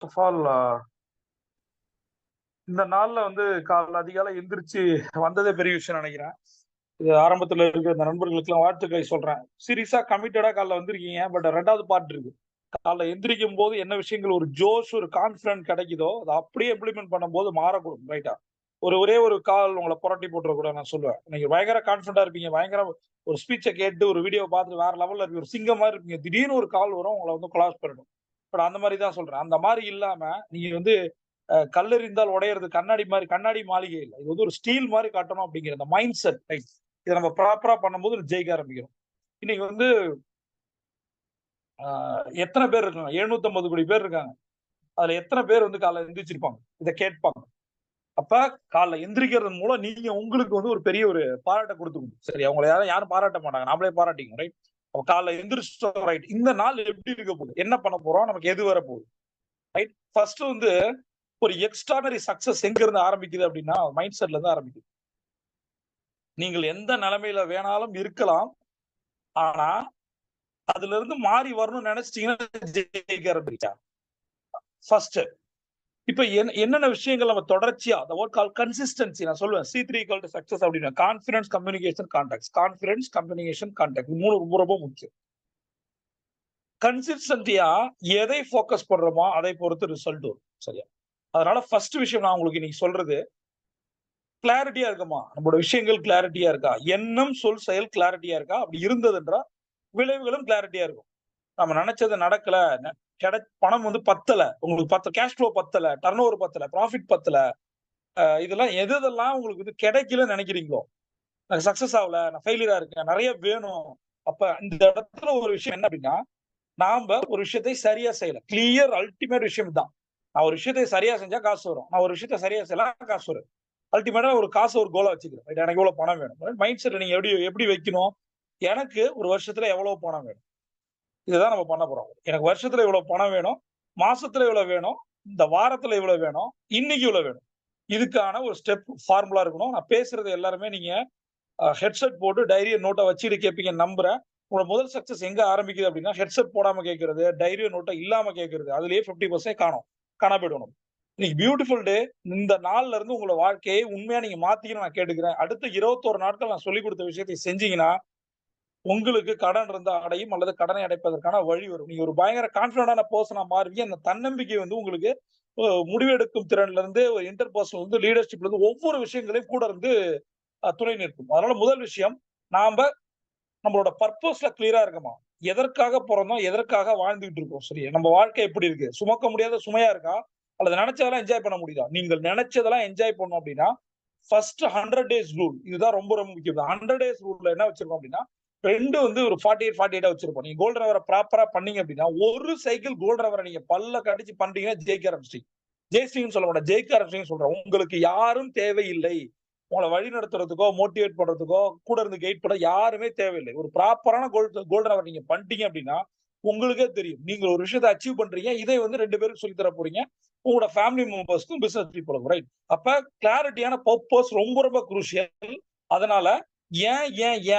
Of all இந்த நாள்ல வந்து காலைல அதிகாலை எந்திரிச்சு வந்ததே பெரிய விஷயம் நினைக்கிறேன். இது ஆரம்பத்துல இருக்கிற இந்த நண்பர்களுக்கெல்லாம் வாழ்த்துக்களை சொல்றேன். சீரியஸா கமிட்டடா காலைல வந்திருக்கீங்க. பட் 2வது பார்ட் இருக்கு. காலைல எந்திரிக்கும் போது என்ன விஷயங்கள் ஒரு ஜோஷ், ஒரு கான்ஃபிடன்ட் கிடைக்குதோ, அதை அப்படியே இம்ப்ளிமெண்ட் பண்ணும்போது மாறக்கூடும். ரைட்டா? ஒரே ஒரு கால் உங்கள புரட்டி போட்டுறக்கூடாது நான் சொல்லுவேன். நீங்க பயங்கர கான்ஃபிடன்ட்டா இருப்பீங்க. பயங்கர ஒரு ஸ்பீச்ச கேட்டு, ஒரு வீடியோ பார்த்துட்டு வேற லெவல்ல இருப்பீங்க. ஒரு சிங்கம் மாரி இருப்பீங்க. திடீர்னு ஒரு கால் வரும். உங்கள வந்து கொலாப்ஸ் பண்ணிடும். பட் அந்த மாரி தான் சொல்றேன். அந்த மாரி இல்லாம, நீங்க வந்து கல்லெறிந்தால் உடையறது கண்ணாடி மாரி, கண்ணாடி மாளிகை இல்ல. இது வந்து ஒரு ஸ்டீல் மாரி காட்டணும் அப்படிங்கிற அந்த மைண்ட் செட் ரைட். இத நம்ம ப்ராப்பரா பண்ணும்போது ஜெயிக்க ஆரம்பிக்கிறோம். இன்னைக்கு வந்து அ எத்தன பேர் இருக்காங்க? 750 கோடி பேர் இருக்காங்க. அதுல எத்தன பேர் வந்து காலைல எந்திரிச்சிருப்பாங்க? இத கேட்பாங்க. அப்ப காலைல எந்திரிக்கிறது மூலம் நீங்க உங்களுக்கு வந்து ஒரு பெரிய ஒரு பாராட்ட குடுத்துக்கணும். சரி, அவங்கள யாரும் பாராட்ட மாட்டாங்க. நாமளே பாராட்டிக்கணும். ரைட். அப்ப காலைல எந்திரிச்சிட்டோம் ரைட். இந்த நாள் எப்படி இருக்க போகுது? என்ன பண்ண போறோம்? நமக்கு எது வரப்போகுது? ரைட். ஃபர்ஸ்ட் வந்து ஒரு எக்ஸ்ட்ரார்டினரி சக்சஸ் எங்க இருந்து ஆரம்பிக்குது அப்படின்னா, மைண்ட் செட்ல இருந்து ஆரம்பிக்குது. நீங்கள் எந்த நிலைமையில வேணாலும் இருக்கலாம். ஆனா, அதுல இருந்து மாறி வரணும்னு நினைச்சிட்டீங்கன்னா ஜெயிக்க ஆரம்பிச்சா. ஃபர்ஸ்ட். இப்ப என்னென்ன விஷயங்கள் நம்ம தொடர்ச்சியா the word called consistency நான் சொல்லுவேன். C3 equal to success அப்படின்னா confidence, communication, contacts. Confidence, communication, contact. 3 ரொம்ப ரொம்ப முக்கியம். கன்சிஸ்டன்டியா எதை ஃபோக்கஸ் பண்றோமோ அதை பொறுத்து ரிசல்ட் வரும். சரியா? அதனால ஃபர்ஸ்ட் விஷயம் நான் உங்களுக்கு இன்னைக்கு சொல்றது, கிளாரிட்டியா இருக்கமா? நம்மளோட விஷயங்கள் கிளாரிட்டியா இருக்கா? எண்ணம், சொல், செயல் கிளாரிட்டியா இருக்கா? அப்படி இருந்தது என்றால் விளைவுகளும் கிளாரிட்டியா இருக்கும். நம்ம நினைச்சது நடக்கல. பணம் வந்து பத்தல. உங்களுக்கு கேஷ் ஃப்ளோ பத்தல, டர்ன் ஓவர் பத்தல, ப்ராஃபிட் பத்தல. இதெல்லாம் எதெல்லாம் உங்களுக்கு வந்து கிடைக்கலன்னு நினைக்கிறீங்களோ, நான் சக்சஸ் ஆகல, நான் ஃபெயிலியரா இருக்கேன், நிறைய வேணும். அப்ப இந்த இடத்துல ஒரு விஷயம் என்ன அப்படின்னா, நாம ஒரு விஷயத்தை சரியா செய்யல. கிளியர் அல்டிமேட் விஷயம் தான். நான் ஒரு விஷயத்தை சரியா செஞ்சா காசு வரும். நான் ஒரு விஷயத்தை சரியா செய்யலாம் காசு வரும். அல்டிமேட்டா ஒரு காசு ஒரு கோலா வச்சுக்கிறேன். ரைட். எனக்கு இவ்வளவு பணம் வேணும். மைண்ட் செட் நீங்க எப்படி எப்படி வைக்கணும்? எனக்கு ஒரு வருஷத்துல எவ்வளவு பணம் வேணும்? இதுதான் நம்ம பண்ண போறோம். எனக்கு வருஷத்துல இவ்வளவு பணம் வேணும். மாசத்துல இவ்வளவு வேணும். இந்த வாரத்துல இவ்வளவு வேணும். இன்னைக்கு இவ்வளவு வேணும். இதுக்கான ஒரு ஸ்டெப் ஃபார்முலா இருக்கணும். நான் பேசுறது எல்லாருமே நீங்க ஹெட்செட் போட்டு டைரிய நோட்ட வச்சுட்டு கேட்பீங்கன்னு நம்புறேன். உங்களோட முதல் சக்சஸ் எங்க ஆரம்பிக்குது அப்படின்னா, ஹெட்செட் போடாம கேட்கிறது, டைரியோ நோட்ட இல்லாம கேட்கிறது. அதிலேயே 50% காணா போயிடும். இன்னைக்கு பியூட்டிஃபுல் டே. இந்த நாள்ல இருந்து உங்களோட வாழ்க்கையை உண்மையா நீங்க மாத்திக்கணும்னு நான் கேட்டுக்கிறேன். அடுத்த 21 நாட்கள் நான் சொல்லிக் கொடுத்த விஷயத்தை செஞ்சீங்கன்னா, உங்களுக்கு கடன் இருந்தா அடையும் அல்லது கடனை அடைப்பதற்கான வழி வரும். நீங்க ஒரு பயங்கர கான்ஃபிடன்டான பெர்சனா மாறுவீங்க. அந்த தன்னம்பிக்கை வந்து உங்களுக்கு முடிவெடுக்கும் திறன்ல இருந்து, ஒரு இன்டர்பர்சனல் இருந்து, லீடர்ஷிப்ல இருந்து ஒவ்வொரு விஷயங்களையும் கூட இருந்து துணை நிற்கும். அதனால முதல் விஷயம், நாம நம்மளோட பர்ப்பஸ்ல கிளியரா இருக்கமா? எதற்காக பொறந்தோம்? எதற்காக வாழ்ந்துகிட்டு இருக்கோம்? சரி, நம்ம வாழ்க்கை எப்படி இருக்கு? சுமக்க முடியாத சுமையா இருக்கா? அல்லது நினைச்சதெல்லாம் என்ஜாய் பண்ண முடியுதா? நீங்கள் நினைச்சதெல்லாம் என்ஜாய் பண்ணணும் அப்படின்னா, ஃபர்ஸ்ட் 100 டேஸ் ரூல். இதுதான் ரொம்ப ரொம்ப முக்கியம். 100 டேஸ் ரூல்ல என்ன வச்சிருக்கோம் அப்படின்னா, 2 வந்து ஒரு 48, 48 வச்சிருப்போம். நீங்க கோல்டன் ஹவர ப்ராப்பரா பண்ணீங்க அப்படின்னா, ஒரு சைக்கிள் கோல்டன் ஹவர நீங்க பல்ல கடிச்சு பண்றீங்கன்னா ஜெயிக்க ஆரம்பிச்சிட்டீங்க. ஜெயிச்சிட்டீங்கன்னு சொல்ல மாட்டேன். ஜெயிக்க ஆரம்பிச்சிட்டீங்கன்னு சொல்றேன். உங்களுக்கு யாரும் தேவையில்லை. உங்கள வழி நடத்துறதுக்கோ, மோட்டிவேட் பண்றதுக்கோ, கூட இருந்து கைட் பண்ண யாருமே தேவையில்லை. ஒரு ப்ராப்பரான கோல்டன் ஹவர் நீங்க பண்ணிட்டீங்க அப்படின்னா, உங்களுக்கே தெரியும். நீங்க ஒரு விஷயத்த அச்சீவ் பண்றீங்க. இதை வந்து 2 பேருக்கு சொல்லி தர போறீங்க. உங்களோட ஃபேமிலி மெம்பர்ஸ்க்கும், பிசினஸ் பீப்பிளுக்கும். ரைட். அப்ப கிளாரிட்டியான பர்ப்பஸ் ரொம்ப ரொம்ப குரூஷியல். அதனால ஏன்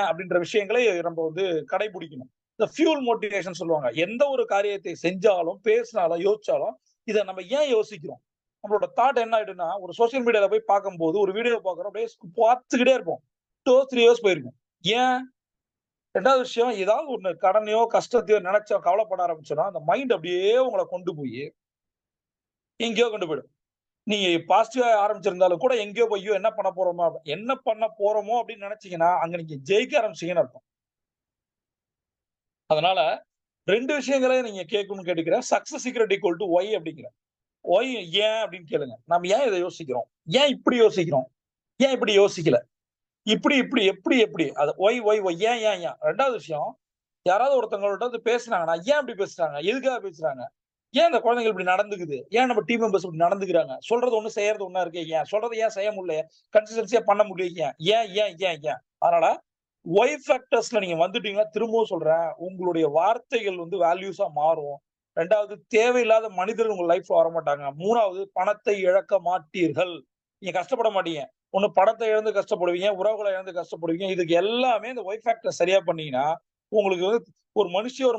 அப்படின்ற விஷயங்களை நம்ம வந்து கடைபிடிக்கணும். இந்த ஃபியூல் மோட்டிவேஷன் சொல்லுவாங்க. எந்த ஒரு காரியத்தை செஞ்சாலும், பேசினாலும், யோசிச்சாலும், இத நம்ம ஏன் யோசிக்கிறோம்? நம்மளோட தாட் என்ன ஆயிடும்னா, ஒரு சோசியல் மீடியால போய் பார்க்கும்போது, ஒரு வீடியோ பார்க்குறோம். அப்படியே பார்த்துக்கிட்டே இருப்போம். 2 3 இயர்ஸ் போயிருக்கும். ஏன்? 2வது விஷயம், ஏதாவது ஒண்ணு கடனையோ, கஷ்டத்தையோ நினைச்சா கவலைப்பட ஆரம்பிச்சோம்னா, அந்த மைண்ட் அப்படியே உங்கள கொண்டு போய் எங்கேயோ கொண்டு போயிடும். நீங்க பாசிட்டிவா ஆரம்பிச்சிருந்தாலும் கூட எங்கேயோ போய் ஐயோ என்ன பண்ண போறோமோ அப்படின்னு நினைச்சீங்கன்னா, அங்க நீங்க ஜெயிக்க ஆரம்பிச்சீங்கன்னு அர்த்தம். அதனால 2 விஷயங்கள நீங்க கேட்கணும்னு கேட்டுக்கிறேன். Success secret equal to Y அப்படிங்கிறேன். ஒய் ஏன் அப்படின்னு கேளுங்க. நாம ஏன் இத யோசிக்கிறோம்? ஏன் இப்படி யோசிக்கிறோம்? ஏன் இப்படி யோசிக்கல? இப்படி இப்படி எப்படி எப்படி? அது ஒய் ஏன்? 2வது விஷயம், யாராவது ஒருத்தவங்கள்ட்ட வந்து பேசுனாங்கன்னா, ஏன் இப்படி பேசுறாங்க? எதுக்காக பேசுறாங்க? ஏன் இந்த குழந்தைகள் இப்படி நடந்துக்குது? ஏன் நம்ம டீம் மெம்பர்ஸ் இப்படி நடந்துக்கிறாங்க? சொல்றது ஒண்ணு, செய்யறது ஒண்ணா இருக்கே ஏன்? சொல்றத ஏன் செய்ய முடியல? கன்சிஸ்டன்சியா பண்ண முடியல ஏன்? அதனால ஒய் ஃபேக்டர்ஸ்ல நீங்க வந்துட்டீங்கன்னா, திரும்பவும் சொல்றேன், உங்களுடைய வார்த்தைகள் வந்து வேல்யூஸா மாறும். 2வது தேவையில்லாத மனிதர்கள் உங்க லைஃப்ல வரமாட்டாங்க. 3வது பணத்தை இழக்க மாட்டீர்கள். நீங்க கஷ்டப்பட மாட்டீங்க. ஒண்ணு பணத்த இழந்து கஷ்டப்படுவீங்க, உறவுகள இழந்து கஷ்டப்படுவீங்க. இதுக்கு எல்லாமே இந்த ஒய் ஃபேக்டர் சரியா பண்ணீங்கன்னா, உங்களுக்கு வந்து ஒரு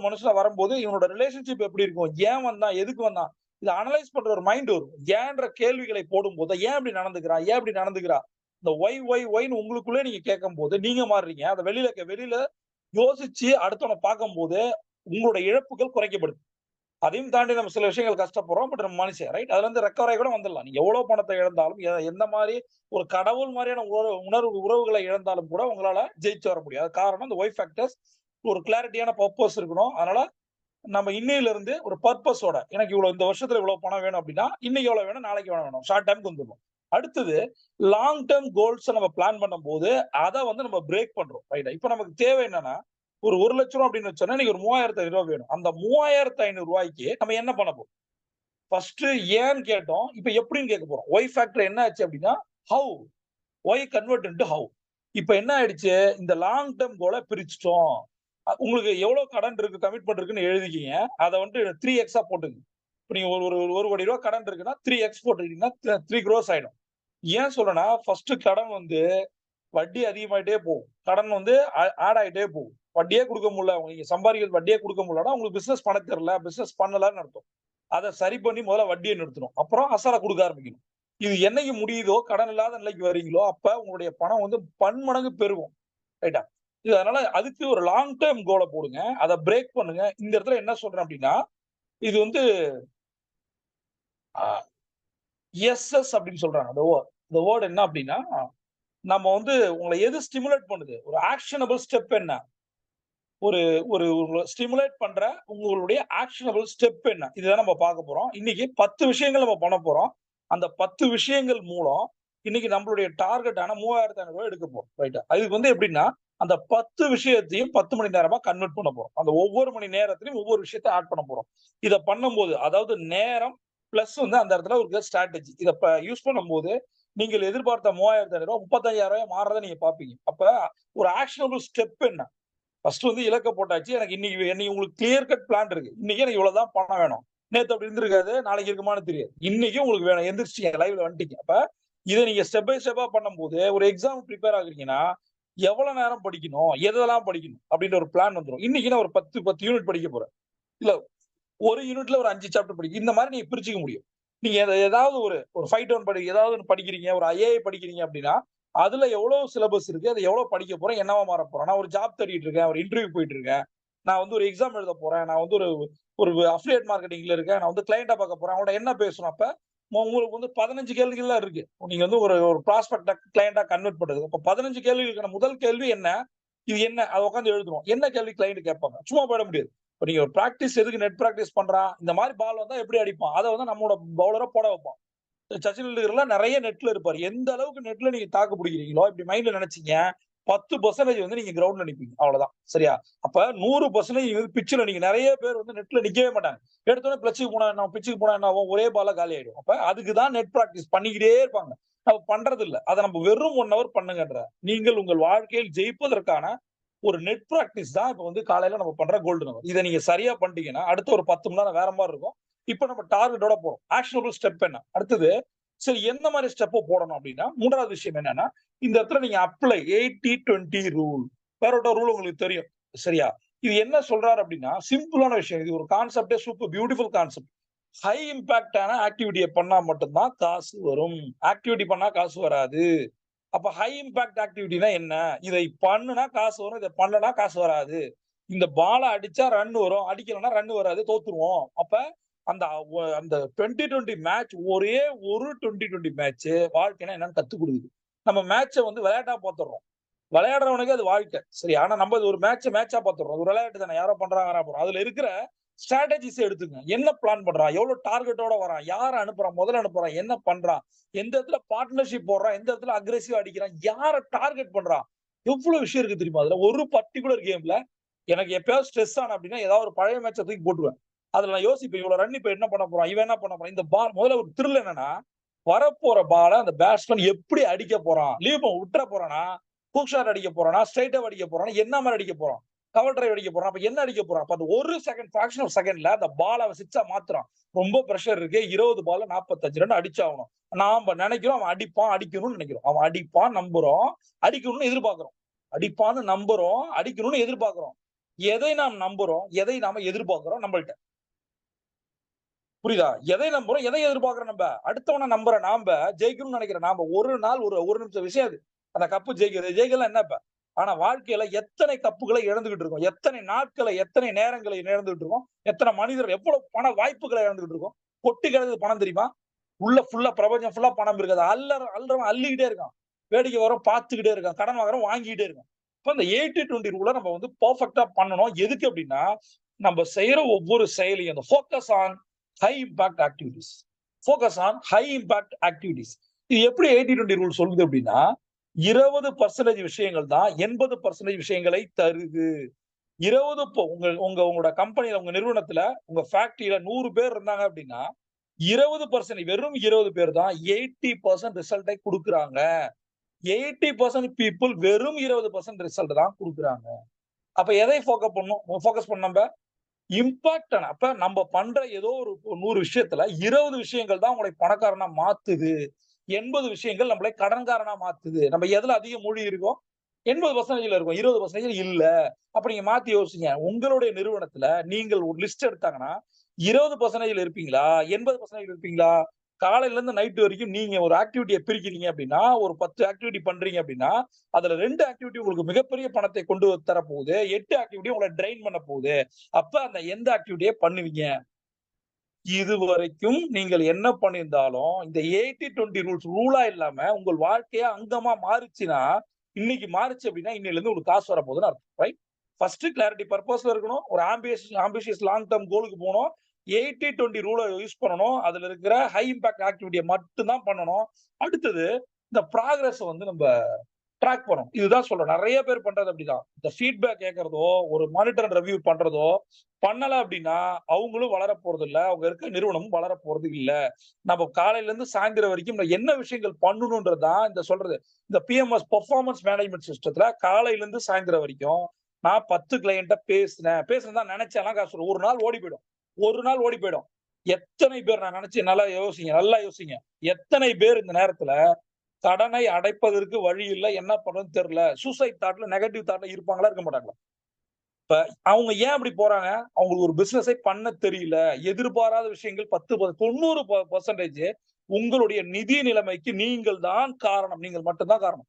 மனுஷனா வரும்போது இவனோட ரிலேஷன்ஷிப் எப்படி இருக்கும்? ஏன் வந்தான்? எதுக்கு வந்தான்? இதை அனலைஸ் பண்ற ஒரு மைண்ட் வரும். ஏன்ற கேள்விகளை போடும்போது ஏன் இப்படி நடந்துக்கிறான், ஏன் இப்படி நடந்துக்கிறா, இந்த ஒய்ன்னு உங்களுக்குள்ளே நீங்க கேட்கும் போது நீங்க மாறுறீங்க. அதை வெளியில யோசிச்சு அடுத்தவனை பார்க்கும் போது உங்களோட இழப்புகள் குறைக்கப்படுது. அதையும் தாண்டி நம்ம சில விஷயங்கள் கஷ்டப்படுறோம். பட் நம்ம மனுஷன் ரைட். அதுல இருந்து ரெக்கவரி கூட வந்துடலாம். நீங்க எவ்வளவு பணத்தை இழந்தாலும், எந்த மாதிரி ஒரு கடவுள் மாதிரியான உறவுகளை இழந்தாலும் கூட உங்களால ஜெயிச்சு வர முடியாது. காரணம் இந்த ஒய் ஃபேக்டர்ஸ் ஒரு கிளாரிட்டியான பர்பஸ் இருக்கணும். அதனால நம்ம இன்னையில இருந்து ஒரு பர்பஸோட எனக்கு இவ்வளவு இந்த வருஷத்துல இவ்வளவு பணம் வேணும் அப்படின்னா, இன்னைக்கு எவ்வளவு வேணும், நாளைக்கு எவ்வளவு வேணும், ஷார்ட் டைம்க்கு வந்துடும். அடுத்தது லாங் டேர்ம் கோல்ஸ் நம்ம பிளான் பண்ணும்போது அதை வந்து நம்ம பிரேக் பண்றோம். ரைட்டா? இப்ப நமக்கு தேவை என்னன்னா ஒரு 1 லட்சம் அப்படின்னு வச்சோன்னா இன்னைக்கு ஒரு 3500 வேணும். அந்த 3500 ரூபாய்க்கு நம்ம என்ன பண்ண போறோம்? ஃபர்ஸ்ட் ஏன்னு கேட்டோம். இப்ப எப்படின்னு கேட்க போறோம். ஒய் ஃபேக்டர் என்ன ஆச்சு அப்படின்னா how, why convert into how. இப்ப என்ன ஆயிடுச்சு, இந்த லாங் டேர்ம் கோலை பிரிச்சுட்டோம். உங்களுக்கு எவ்வளவு கடன் இருக்கு, கமிட்மெண்ட் இருக்குன்னு எழுதிக்கிங்க. அதை வந்து 3x போட்டுங்க. இப்ப நீங்க ஒரு 1 கோடி ரூபாய் கடன் இருக்குன்னா 3x போட்டுக்கிட்டீங்கன்னா 3 crores ஆயிடும். ஏன் சொல்றேன்னா ஃபர்ஸ்ட் கடன் வந்து வட்டி அதிகமாயிட்டே போகும். கடன் வந்து ஆட் ஆயிட்டே போகும். வட்டியே கொடுக்க முடியல, நீங்க சம்பாதிக்கிறது வட்டியே கொடுக்க முடியலன்னா உங்களுக்கு பிசினஸ் பண்ண தெரியல, பிசினஸ் பண்ணலன்னு அர்த்தம். அதை சரி பண்ணி முதல்ல வட்டியை நிறுத்தணும். அப்புறம் அசலை கொடுக்க ஆரம்பிக்கணும். இது என்னைக்கு முடியுதோ, கடன் இல்லாத நிலைக்கு வரீங்களோ, அப்ப உங்களுடைய பணம் வந்து பன்மடங்கு பெருகும். ரைட்டா? இது அதனால அதுக்கு ஒரு லாங் டேர்ம் கோலை போடுங்க. அதை பிரேக் பண்ணுங்க. இந்த இடத்துல என்ன சொல்றேன் அப்படின்னா, இது வந்து எஸ்எஸ் அப்படின்னு சொல்றாங்க. இந்த வேர்ட் என்ன அப்படின்னா, நம்ம வந்து உங்களை எது ஸ்டிமுலேட் பண்ணுது, ஒரு ஆக்ஷனபிள் ஸ்டெப் என்ன, ஒரு ஒரு ஸ்டிமுலேட் பண்ற உங்களுடைய ஆக்ஷனபிள் ஸ்டெப் என்ன, இதுதான் நம்ம பார்க்க போறோம். இன்னைக்கு 10 விஷயங்கள் நம்ம பண்ண போறோம். அந்த 10 விஷயங்கள் மூலம் இன்னைக்கு நம்மளுடைய டார்கெட்டான 3500 ரூபாய் எடுக்க போறோம். ரைட்டா? அதுக்கு வந்து எப்படின்னா அந்த 10 விஷயத்தையும் 10 மணி நேரமா கன்வெர்ட் பண்ண போறோம். அந்த ஒவ்வொரு மணி நேரத்திலையும் ஒவ்வொரு விஷயத்தை ஆட் பண்ண போறோம். இத பண்ணும்போது அதாவது நேரம் பிளஸ் வந்து அந்த இடத்துல ஒரு ஸ்ட்ராட்டஜி. இத யூஸ் பண்ணும்போது நீங்கள் எதிர்பார்த்த 3500 ரூபாய் 35,000 மாறதை நீங்க பாப்பீங்க. அப்ப ஒரு ஆக்ஷனபிள் ஸ்டெப் என்ன? ஃபர்ஸ்ட் வந்து இலக்க போட்டாச்சு. எனக்கு இன்னைக்கு உங்களுக்கு கிளியர் கட் பிளான் இருக்கு. இன்னைக்கு எனக்கு இவ்வளவுதான் பணம் வேணும். நேத்து அப்படி இருந்திருக்காது, நாளைக்கு இருக்குமான்னு தெரியாது. இன்னைக்கு உங்களுக்கு வேணும். எந்திரிச்சிட்டீங்க, லைவ்ல வந்துட்டீங்க. அப்ப இதை நீங்க ஸ்டெப் பை ஸ்டெப்பா பண்ணும்போது ஒரு எக்ஸாம் ப்ரிப்பேர் ஆகுறீங்கன்னா எவ்வளவு நேரம் படிக்கணும், எதெல்லாம் படிக்கணும் அப்படின்ற ஒரு பிளான் வந்துடும். இன்னைக்கு நான் ஒரு 10 யூனிட் படிக்க போறேன். இல்ல ஒரு யூனிட்ல ஒரு 5 சாப்டர் படிக்க, இந்த மாதிரி நீங்க பிரிச்சுக்க முடியும். நீங்க ஏதாவது ஒரு ஃபைட் ஒன் ஏதாவது ஒன்று படிக்கிறீங்க, ஒரு ஐஏஐ படிக்கிறீங்க அப்படின்னா அதுல எவ்வளவு சிலபஸ் இருக்கு, அதை எவ்வளவு படிக்க போறேன், என்னவா மாற போறேன். நான் ஒரு ஜாப் தேடிட்டு இருக்கேன், ஒரு இன்டர்வியூ போயிட்டு இருக்கேன், நான் வந்து ஒரு எக்ஸாம் எழுத போறேன், நான் வந்து ஒரு அஃபிலியேட் மார்க்கெட்டிங்ல இருக்கேன், நான் வந்து கிளையண்டா பார்க்க போறேன், அவங்களோட என்ன பேசணும். அப்ப உங்களுக்கு வந்து 15 கேள்விகள் தான் இருக்கு. நீங்க வந்து ஒரு ப்ராஸ்பெக்ட கிளையண்டா கன்வெர்ட் பண்றது. அப்ப 15 கேள்விகளுக்கான முதல் கேள்வி என்ன, இது என்ன, அதை உட்காந்து எழுதுறோம். என்ன கேள்வி கிளைண்ட் கேட்பாங்க, சும்மா போயிட முடியாது. இப்ப நீங்க ஒரு பிராக்டிஸ் எதுக்கு நெட் பிராக்டிஸ் பண்றான், இந்த மாதிரி பால் வந்தா எப்படி அடிப்பான், அதை வந்து நம்மளோட பவுலரை போட வைப்பான். சச்சின் டெண்டுல்கர்லாம் நிறைய நெட்ல இருப்பாரு. எந்த அளவுக்கு நெட்ல நீங்க தாக்கு பிடிக்கிறீங்களோ, இப்படி மைண்ட்ல நினைச்சீங்க 10% வந்து நீங்க கிரவுண்ட்ல நிப்பீங்க. அவ்வளவுதான். சரியா? அப்ப 100% வந்து பிட்ச்ல நீங்க நிறைய பேர் வந்து நெட்ல நிக்கவே மாட்டாங்க. எடுத்தோடனே பிளச்சுக்கு போனா என்ன, பிச்சுக்கு போனா என்ன ஆகும், ஒரே பால்ல காலி ஆயிடும். அப்ப அதுக்கு தான் நெட் பிராக்டிஸ் பண்ணிக்கிட்டே இருப்பாங்க. நம்ம பண்றது இல்ல. அதை நம்ம வெறும் 1 ஹவர் பண்ணுங்கன்ற. நீங்கள் உங்கள் வாழ்க்கையில் ஜெயிப்பதற்கான ஒரு நெட் பிராக்டிஸ் தான் இப்ப வந்து காலையில நம்ம பண்ற கோல்டன் ஹவர். இதை நீங்க சரியா பண்ணிட்டீங்கன்னா அடுத்த ஒரு 10 மணி நேரம் வேற மாதிரி இருக்கும். இப்ப நம்ம டார்கெட்டோட போறோம். ஆக்ஷனபிள் ஸ்டெப் என்ன, அடுத்தது சரி எந்த மாதிரி ஸ்டெப் போடணும் அப்படின்னா, மூன்றாவது விஷயம் என்னன்னா, இந்த இடத்துல நீங்க அப்ளை 80-20 ரூல். பேரோட்டோ ரூல் உங்களுக்கு தெரியும். சரியா? இது என்ன சொல்றாரு அப்படின்னா, சிம்பிளான விஷயம். இது ஒரு கான்செப்டே சூப்பர் பியூட்டிஃபுல் கான்செப்ட். ஹை இம்பாக்டான ஆக்டிவிட்டியை பண்ணா மட்டும்தான் காசு வரும். ஆக்டிவிட்டி பண்ணா காசு வராது. அப்ப ஹை இம்பாக்ட் ஆக்டிவிட்டினா என்ன? இதை பண்ணுனா காசு வரும், இதை பண்ணனா காசு வராது. இந்த பால அடிச்சா ரன் வரும், அடிக்கலன்னா ரன் வராது, தோத்துருவோம். அப்ப அந்த அந்த 2020 மேட்ச் ஒரே ஒரு 2020 மேட்ச் வாழ்க்கைனா என்னன்னு கத்து கொடுக்குது. நம்ம மேட்சை வந்து விளையாட்டா பார்த்துடுறோம். விளையாடுறவனுக்கு அது வாழ்க்கை. சரி, ஆனா நம்ம ஒரு மேட்சா பார்த்துடுறோம். ஒரு விளையாட்டு தானே, யாரோ பண்றாங்க போறோம். அதுல இருக்கிற ஸ்ட்ராட்டஜிஸ் எடுத்துங்க. என்ன பிளான் பண்றான், எவ்வளவு டார்கெட்டோட வரான், யார அனுப்புறான், முதல்ல அனுப்புறான், என்ன பண்றான், எந்த இடத்துல பார்ட்னர்ஷிப் போடுறான், எந்த இடத்துல அக்ரெசிவ் அடிக்கிறான், யார டார்கெட் பண்றான், எவ்வளவு விஷயம் இருக்கு தெரியுமா அதுல. ஒரு பர்டிகுலர் கேம்ல எனக்கு எப்பயாவது ஸ்ட்ரெஸ் ஆன அப்படின்னா ஏதாவது ஒரு பழைய மேட்சை தூக்கி போட்டுருவேன். அதுல நான் யோசிப்பேன், இவ்வளவு ரன் இப்ப என்ன பண்ண போறான், இவன் என்ன பண்ண போறான். இந்த பால் முதல்ல ஒரு த்ரில் என்னன்னா, வரப்போற பால அந்த பேட்ஸ்மேன் எப்படி அடிக்க போறான், லீவ் விட்டுற போறானா, ஹூக் ஷாட் அடிக்க போறானா, ஸ்ட்ரைட் அப் அடிக்க போறானா, என்ன மாதிரி அடிக்க போறான், கவர் டிரைவ் அடிக்க போறான். அப்ப என்ன அடிக்க போறான், அப்ப அந்த ஒரு செகண்ட் ஃபிராக்ஷன் ஆஃப் செகண்ட்ல அந்த பால் அவன் சிக்ஸா மாத்துறான். ரொம்ப பிரஷர் இருக்கு, 20 பால் 45 ரன் அடிச்சாகணும். நாம நினைக்கிறோம் அவன் அடிப்பான், அடிக்கணும்னு நினைக்கிறோம். அவன் அடிப்பான் நம்புறோம், அடிக்கணும்னு எதிர்பார்க்கிறோம். அடிப்பான்னு நம்புறோம், அடிக்கணும்னு எதிர்பார்க்கிறோம். எதை நாம் நம்புறோம், எதை நாம எதிர்பார்க்கிறோம் நம்மள்ட்ட. புரியுதா? எதை நம்புறோம், எதை எதிர்பார்க்கிறோம் நம்ம? அடுத்தவன நம்புற நாம, ஜெயிக்கணும்னு நெனைக்கிற நாம, ஒரு நாள் ஒரு நிமிஷம் விஷயம் அது. அந்த கப்பு ஜெயிக்கிறது. ஜெயிக்கலாம் என்ன இப்ப? ஆனா வாழ்க்கையில எத்தனை கப்புகளை இழந்துகிட்டு இருக்கோம். எத்தனை நாட்களை, எத்தனை நேரங்களை இழந்துகிட்டு இருக்கோம். எத்தனை மனிதர்கள், எவ்வளவு பண வாய்ப்புகளை இழந்துகிட்டு இருக்கோம். கொட்டி கிடக்குது பணம் தெரியுமா? உள்ள ஃபுல்லா பிரபஞ்சம் ஃபுல்லா பணம் இருக்குது. அள்றவன் அள்ளிக்கிட்டே இருக்கான். வேடிக்கை வர்றவன் பார்த்துக்கிட்டே இருக்கான். கடன் வாங்குறவன் வாங்கிக்கிட்டே இருக்கான். இப்ப இந்த 80-20 ரூல நம்ம வந்து பெர்ஃபெக்ட்டா பண்ணணும். எதுக்கு அப்டின்னா, நம்ம செய்யற ஒவ்வொரு செயலையும் அந்த focus on high impact activities. Focus on high impact activities. இது எப்படி 80-20 ரூல் சொல்லுது அப்டின்னா, 20% விஷயங்கள் தான் 80% விஷயங்களை தருது. 20 உங்களோட கம்பெனில, உங்க நிறுவனத்துல, உங்க ஃபேக்டரியில 100 பேர் இருந்தாங்க அப்டின்னா, 20% வெறும் 20 பேர் தான் 80% ரிசல்ட்டை குடுக்குறாங்க. 80% பீப்பிள் வெறும் 20% ரிசல்ட் தான் குடுக்குறாங்க. அப்ப எதை ஃபோக்கஸ் பண்ணணும் நம்ப? இம்பாக்ட். அப்ப நம்ம பண்ற ஏதோ ஒரு 100 விஷயத்துல 20 விஷயங்கள் தான் உங்களை பணக்காரனா மாத்துது. 80 விஷயங்கள் நம்மளை கடன்காரனா மாத்துது. நம்ம எதுல அதிக மூழ்கி இருக்கோம்? 80% இருக்கோம். 20% இல்ல. அப்ப நீங்க மாத்தி யோசிங்க. உங்களுடைய நிறுவனத்துல நீங்கள் ஒரு லிஸ்ட் எடுத்தாங்கன்னா, 20% இருப்பீங்களா? 80% இருப்பீங்களா? காலையில இருந்து நைட் வரைக்கும் நீங்க ஒரு ஆக்டிவிட்டிய பிரிக்கிறீங்க அப்படின்னா, ஒரு 10 ஆக்டிவிட்டி பண்றீங்க அப்படின்னா, அதுல 2 ஆக்டிவிட்டி உங்களுக்கு மிகப்பெரிய பணத்தை கொண்டு தரப்போகுது. 8 ஆக்டிவிட்டி உங்கள ட்ரெயின் பண்ண போகுது. அப்ப அந்த எந்த ஆக்டிவிட்டிய பண்ணுவீங்க? இதுவரைக்கும் நீங்கள் என்ன பண்ணியிருந்தாலும், இந்த 80-20 ரூலா இல்லாம உங்கள் வாழ்க்கையா அங்கமா மாறுச்சுன்னா, இன்னைக்கு மாறுச்சு அப்படின்னா, இன்னையிலிருந்து உங்களுக்கு காசு வரப்போகுதுன்னு அர்த்தம். ரைட்? ஃபர்ஸ்ட் கிளாரிட்டி பர்ப்பஸ்ல இருக்கணும். ஒரு ஆம்பிஷியஸ் லாங் டெர்ம் கோலுக்கு போணும். 80-20 ரூல யூஸ் பண்ணணும். அதுல இருக்கிற ஹை இம்பாக்ட் ஆக்டிவிட்டிய மட்டும் தான் பண்ணணும். அடுத்தது இந்த ப்ராகிரஸ வந்து நம்ம ட்ராக் பண்ணணும். இதுதான் சொல்றேன். நெறைய பேர் பண்றது அப்படிதான். இந்த ஃபீட்பேக் கேட்கிறதோ, ஒரு மானிட்டர் அண்ட் ரிவ்யூ பண்றதோ, பண்ணல அப்படின்னா, அவங்களும் வளரப் போறதில்ல. அவங்க இருக்க நிறுவனமும் வளரப் போறது இல்ல. நம்ம காலையில இருந்து சாயந்திரம் வரைக்கும் நம்ம என்ன விஷயங்கள் பண்ணணும்ன்றது தான் இந்த சொல்றது. இந்த பிஎம்எஸ் பெர்ஃபார்மன்ஸ் மேனேஜ்மென்ட் சிஸ்டத்துல காலையில இருந்து சாயந்திரம் வரைக்கும் நான் 10 கிளையன்ட்ட பேசினேன். பேசுனதா நெனச்சேன்லாம் காசு வரும். ஒரு நாள் ஓடி போயிடும். ஒரு நாள் ஓடி போயிடும். எத்தனை பேர் நான் நெனச்சு நல்லா யோசிங்க, நல்லா யோசிங்க. எத்தனை பேர் இந்த நேரத்துல கடனை அடைப்பதற்கு வழி இல்ல. என்ன பண்றதுன்னு தெரியல. சூசைட் தாட்ல, நெகட்டிவ் தாட்ல இருப்பாங்களா? இருக்க மாட்டாங்களா? இப்ப அவங்க ஏன் அப்படி போறாங்க? அவங்களுக்கு ஒரு பிசினஸே பண்ண தெரியல. எதிர்பாராத விஷயங்கள் 10 90% உங்களுடைய நிதி நிலைமைக்கு நீங்கள் தான் காரணம். நீங்கள் மட்டும் தான் காரணம்.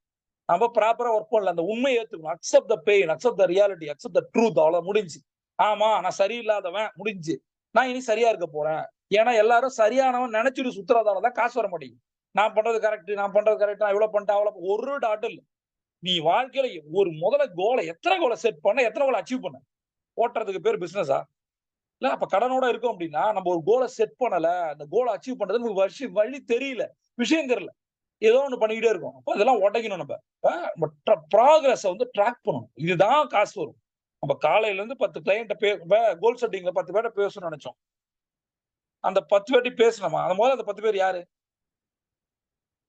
நம்ம ப்ராப்பரா வொர்க் பண்ணல. அந்த உண்மைய ஏத்துக்கணும். Accept the pain, accept the reality, accept the truth. அவ்வளவு முடிஞ்சுச்சு. ஆமா, நான் சரியில்லாதவன். முடிஞ்சுச்சு. நான் இனி சரியா இருக்க போறேன். ஏன்னா எல்லாரும் சரியானவன் நெனைச்சுட்டு சுத்துறதால தான் காசு வர மாட்டேங்குது. நான் பண்றது கரெக்ட், நான் பண்றது கரெக்ட், நான் இவ்வளவு பண்ணிட்டேன், அவ்வளவு ஒரு டாட் இல்ல. நீ வாழ்க்கையில ஒரு முதல்ல எத்தனை கோல செட் பண்ண, எத்தனை கோல அச்சீவ் பண்ண? ஓட்டுறதுக்கு பேர் பிசினஸா? இல்ல அப்ப கடனோட இருக்கோம் அப்படின்னா, நம்ம ஒரு கோல செட் பண்ணல. அந்த கோல அச்சீவ் பண்றது நமக்கு வழி தெரியல. விஷயம் தெரியல. ஏதோ ஒண்ணு பண்ணிக்கிட்டே இருக்கோம். அப்ப இதெல்லாம் உடைக்கணும் நம்ம. ப்ராகிரஸ வந்து ட்ராக் பண்ணணும். இதுதான் காசு வரும். நம்ம காலையில இருந்து 10 கிளையன்ட்ட கோல் செட்டிங்ல 10 பேர்ட்ட பேசணும்னு நெனைச்சோம். அந்த 10 பேர்ட்டயும் பேசணுமா? முதல்ல அந்த 10 பேர் யாரு?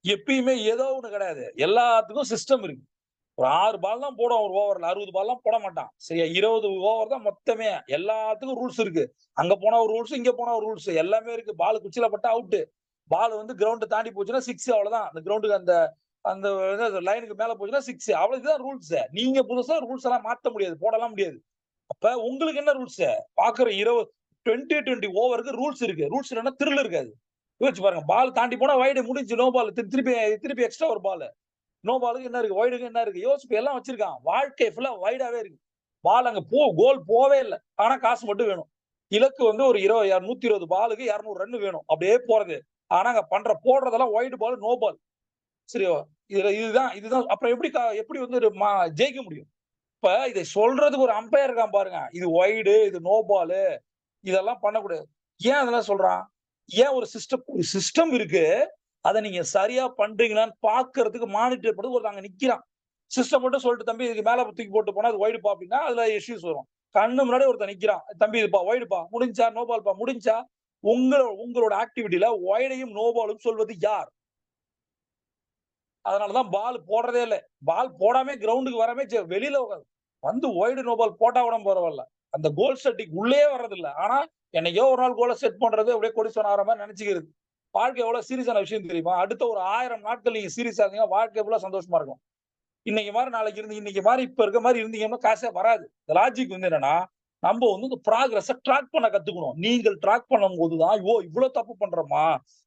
எப்பயுமே ஏதோ ஒண்ணு கிடையாது. எல்லாத்துக்கும் சிஸ்டம் இருக்கு. ஒரு 6 பால் தான் போடுவான் ஒரு ஓவர்ல. 60 பால்லாம் போட மாட்டான். சரியா? 20 ஓவர் தான் மொத்தமே. எல்லாத்துக்கும் ரூல்ஸ் இருக்கு. அங்க போனா ஒரு ரூல்ஸ், இங்க போனா ஒரு ரூல்ஸ். எல்லாமே இருக்கு. பால் குச்சில பட்டா அவுட். பால் வந்து கிரவுண்ட் தாண்டி போச்சுன்னா 6 அவ்வளவுதான். அந்த கிரவுண்டுக்கு அந்த அந்த லைனுக்கு மேல போச்சுன்னா 6. அவ்வளவு இதுதான் ரூல்ஸ். நீங்க புதுசா ரூல்ஸ் எல்லாம் மாத்த முடியாது. போடலாம் முடியாது. அப்ப உங்களுக்கு என்ன ரூல்ஸ்? பாக்குற 20 ஓவருக்கு ரூல்ஸ் இருக்கு. ரூல்ஸ் இல்லன்னா த்ரில் இருக்காது. யோசிச்சு பாருங்க. பால் தாண்டி போனா வைடு முடிஞ்சு நோ பால். திருப்பி திருப்பி எக்ஸ்ட்ரா ஒரு பால். நோ பாலுக்கு என்ன இருக்கு? வைடுக்கு என்ன இருக்கு? யோசிப்பு எல்லாம் வச்சிருக்கான். வாழ்க்கை ஃபுல்லா வைடாவே இருக்கு. பால் அங்க கோல் போவே இல்ல. ஆனா காசு மட்டும் வேணும். இலக்கு வந்து ஒரு 120 பாலுக்கு 200 ரன் வேணும். அப்படியே போறது. ஆனா அங்க போடுறதெல்லாம் வைட் பால், நோ பால். சரியோ? இதுதான் அப்புறம் எப்படி வந்து ஜெயிக்க முடியும்? இப்ப இதை சொல்றதுக்கு ஒரு அம்பையர் இருக்கான் பாருங்க. இது வைடு, இது நோ பாலு, இதெல்லாம் பண்ணக்கூடாது. ஏன் அதெல்லாம் சொல்றான்? ஏன் ஒரு சிஸ்டம் இருக்கு. அத நீங்க சரியா பண்றீங்களான்னு பார்க்கிறதுக்கு மானிட்டர் பண்ண ஒருத்தன் அங்க நிக்கிறான். சிஸ்டம் மட்டும் சொல்லிட்டு தம்பி இதுக்கு மேல தூக்கி போட்டு போனா அது வைடுப்பா அப்படின்னா அதுல இஷ்யூஸ் வரும். கண்ணு முன்னாடி ஒருத்தன் நிக்கிறான். தம்பி இதுப்பா வைடுப்பா முடிஞ்சா நோ பால்ப்பா முடிஞ்சா உங்களோட ஆக்டிவிட்டில வைடையும் நோ பாலும் சொல்வது யார்? அதனாலதான் பால் போடுறதே இல்ல. பால் போடாம கிரவுண்டுக்கு வராம வெளியில வந்து வைடு நோ பால் போட்டா கூட பரவாயில்ல. அந்த கோல் செட்டிங் உள்ளே வர்றதில்ல. ஆனா என்னைக்கோ ஒரு நாள் கோல செட் பண்றது அப்படியே கோடீஸ்வரன் ஆகிற மாதிரி நினைச்சுக்கிறது. வாழ்க்கை எவ்வளவு சீரியஸான விஷயம் தெரியுமா? அடுத்த ஒரு 1000 நாட்கள் நீங்க சீரியஸா இருந்தீங்கன்னா வாழ்க்கை ஃபுல்லா சந்தோஷமா இருக்கும். இன்னைக்கு மாரி நாளைக்கு இன்னைக்கு மாரி இப்ப இருக்க மாரி இருந்தீங்கன்னா காசே வராது. இந்த லாஜிக் வந்து என்னன்னா, நம்ம வந்து இந்த ப்ராக்ரஸ ட்ராக் பண்ண கத்துக்கணும். நீங்கள் ட்ராக் பண்ணும்போதுதான், ஓ இவ்வளவு தப்பு பண்றோமா?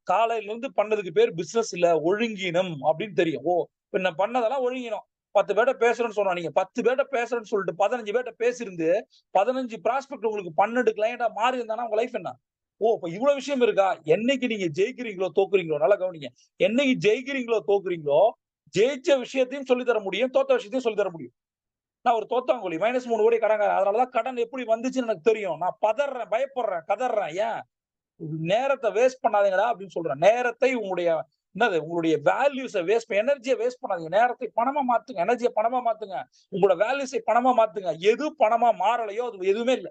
காலையில இருந்து பண்ணதுக்கு பேர் பிசினஸ் இல்ல, ஒழுங்கீனம் அப்படின்னு தெரியும். ஓ பின்ன பண்ணதெல்லாம் ஒழுங்கீனம். 10 பேர்ட்ட பேசுறேன்னு சொன்னா, நீங்க 10 பேர்ட்ட பேசுறேன்னு சொல்லிட்டு 15 பேர்ட்ட பேசியிருந்து 15 ப்ராஸ்பெக்ட் உங்களுக்கு 12 கிளையன்ட்டா மாறி இருந்தான்னா உங்க லைஃப் என்ன? ஓ! இப்ப இவ்வளவு விஷயம் இருக்கா? என்னைக்கு நீங்க ஜெயிக்கிறீங்களோ, தோக்குறீங்களோ, நல்லா கவனிங்க. என்னைக்கு ஜெயிக்கிறீங்களோ, தோக்குறீங்களோ, ஜெயிச்ச விஷயத்தையும் சொல்லி தர முடியும். தோத்த விஷயத்தையும் சொல்லி தர முடியும். நான் ஒரு தோத்தாங்குழி -3 கோடி கடன்காரன். அதனாலதான் கடன் எப்படி வந்துச்சுன்னு எனக்கு தெரியும். நான் பதர்றேன், பயப்படுறேன், கதர்றேன். ஏன்? நேரத்த வேஸ்ட் பண்ணாதீங்கடா அப்படின்னு சொல்றேன். நேரத்தை உங்களுடைய என்னது உங்களுடைய வேல்யூஸ வேஸ்ட் எனர்ஜிய வேஸ்ட் பண்ணாதீங்க. நேரத்தை பணமா மாத்துங்க. எனர்ஜிய பணமா மாத்துங்க. உங்களோட வேல்யூஸை பணமா மாத்துங்க. எது பணமா மாறலையோ அது எதுவுமே இல்ல.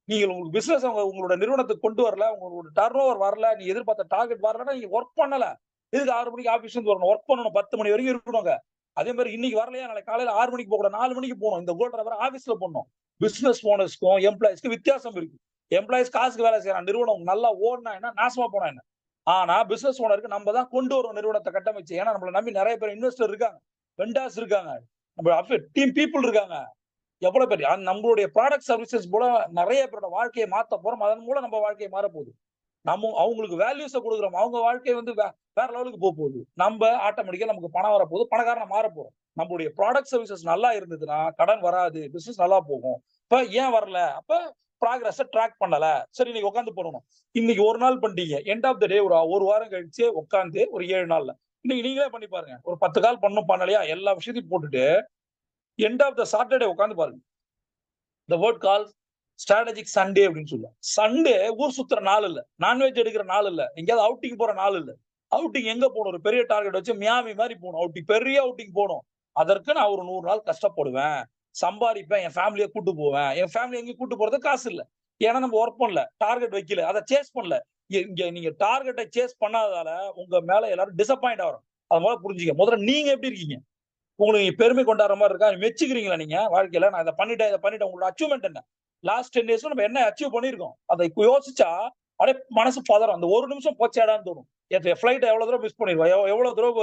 நீங்க உங்க பிசினஸ் உங்களோட நிறுவனத்துக்கு கொண்டு வரல, உங்களோட டர்ன் ஓவர் வரல, நீங்க எதிர்பார்த்த டார்கெட் வரலன்னா நீங்க வொர்க் பண்ணல. எதுக்கு 6 மணிக்கு ஆபீஸ்ல இருந்து வரணும்? வொர்க் பண்ணணும். 10 மணி வரைக்கும் இருக்கணுங்க. அதே மாரி இன்னைக்கு வரலையா, நாளைக்கு காலையில 6 மணிக்கு போகக்கூடாது. 4 மணிக்கு போணும். இந்த கோல்டன் ஹவர் ஆபீஸ்ல போடணும். பிசினஸ் ஓனர்ஸ்க்கும், எம்ப்ளாயீஸ்க்கும் வித்தியாசம் இருக்கு. எம்ப்ளாயீஸ் காசுக்கு வேலை செய்றான். நிறுவனம் நல்லா ஓடுனா என்ன? நாசமா போனா என்ன? ஆனா பிசினஸ் ஓனருக்கு நம்ம தான் கொண்டு வரோம் நிறுவனத்த கட்டமைச்சு. ஏன்னா நம்மள நம்பி நெறைய பேர் இன்வெஸ்டர் இருக்காங்க. வெண்டார்ஸ் இருக்காங்க. நம்ம டீம் பீப்பிள் இருக்காங்க. எவ்வளவு பேர் நம்மளுடைய ப்ராடக்ட் சர்வீசஸ் மூலம் நெறைய பேரோட வாழ்க்கையை மாத்த போறோம். அதன் மூலம் நம்ம வாழ்க்கை மாறப்போகுது. நம்ம அவங்களுக்கு வேல்யூஸ குடுக்குறோம். அவங்க வாழ்க்கை வந்து வேற லெவலுக்கு போகுது. நம்ம ஆட்டோமேட்டிக்கா நமக்கு பணம் வரப்போகுது. பணக்காரனா மாறப்போறோம். நம்மளுடைய ப்ராடக்ட் சர்வீசஸ் நல்லா இருந்ததுன்னா, கடன் வராது. பிசினஸ் நல்லா போகும். இப்ப ஏன் வரல? அப்ப ப்ராகிரஸ ட்ராக் பண்ணல. சரி இன்னைக்கு உட்கார்ந்து பண்ணணும். இன்னைக்கு ஒரு நாள் பண்ணிட்டீங்க. எண்ட் ஆஃப் த டே ஒரு வாரம் கழிச்சு உட்கார்ந்து ஒரு 7 நாள்ல. இன்னைக்கு நீங்களே பண்ணி பாருங்க. ஒரு 10 கால் பண்ணணும் பண்ணலையா? எல்லா விஷயத்தையும் போட்டுட்டு எண்ட் ஆஃப் த சாட்டர்டே உட்கார்ந்து பாருங்க. The word calls strategic Sunday அப்படின்னு சொல்லுவோம். சண்டே ஊர் சுத்துற நாள் இல்ல. நான்வெஜ் எடுக்கிற நாள் இல்ல. எங்கேயாவது அவுட்டிங் போற நாள் இல்ல. அவுட்டிங் எங்க போணும்? ஒரு பெரிய டார்கெட் வச்சு மியாமி மாரி போணும். அவுட்டிங் பெரிய அவுட்டிங் போணும். அதற்கு நான் ஒரு 100 நாள் கஷ்டப்படுவேன். சம்பாரிப்பேன். என் ஃபேமிலிய கூட்டு போவேன். என் ஃபேமிலி எங்கேயும் கூட்டு போறதுக்கு காசு இல்ல. ஏன்னா நம்ம வொர்க் பண்ணல. டார்கெட் வைக்கல. அத சேஸ் பண்ணல. இங்க நீங்க டார்கெட்ட சேஸ் பண்ணாததால உங்க மேல எல்லாரும் டிசப்பாயிண்ட் ஆகுறோம். அத முதல்ல புரிஞ்சுக்க. முதல்ல நீங்க எப்படி இருக்கீங்க? உங்களுக்கு பெருமை கொண்டாடுற மாரி இருக்கா? மெச்சுக்கிறீங்களா நீங்க வாழ்க்கையில? நான் இத பண்ணிட்டேன், இத பண்ணிட்டேன். உங்களோட அச்சீவ்மென்ட் என்ன? லாஸ்ட் 10 டேஸ்ல நம்ம என்ன அச்சீவ் பண்ணியிருக்கோம்? அத யோசிச்சா அப்படியே மனசு பதறும். அந்த ஒரு நிமிஷம் போச்சேடான்னு தோணும். ஃப்ளைட்ட எவ்வளவு தூரம் மிஸ் பண்ணிருக்கோம்? எவ்வளவு தூரம்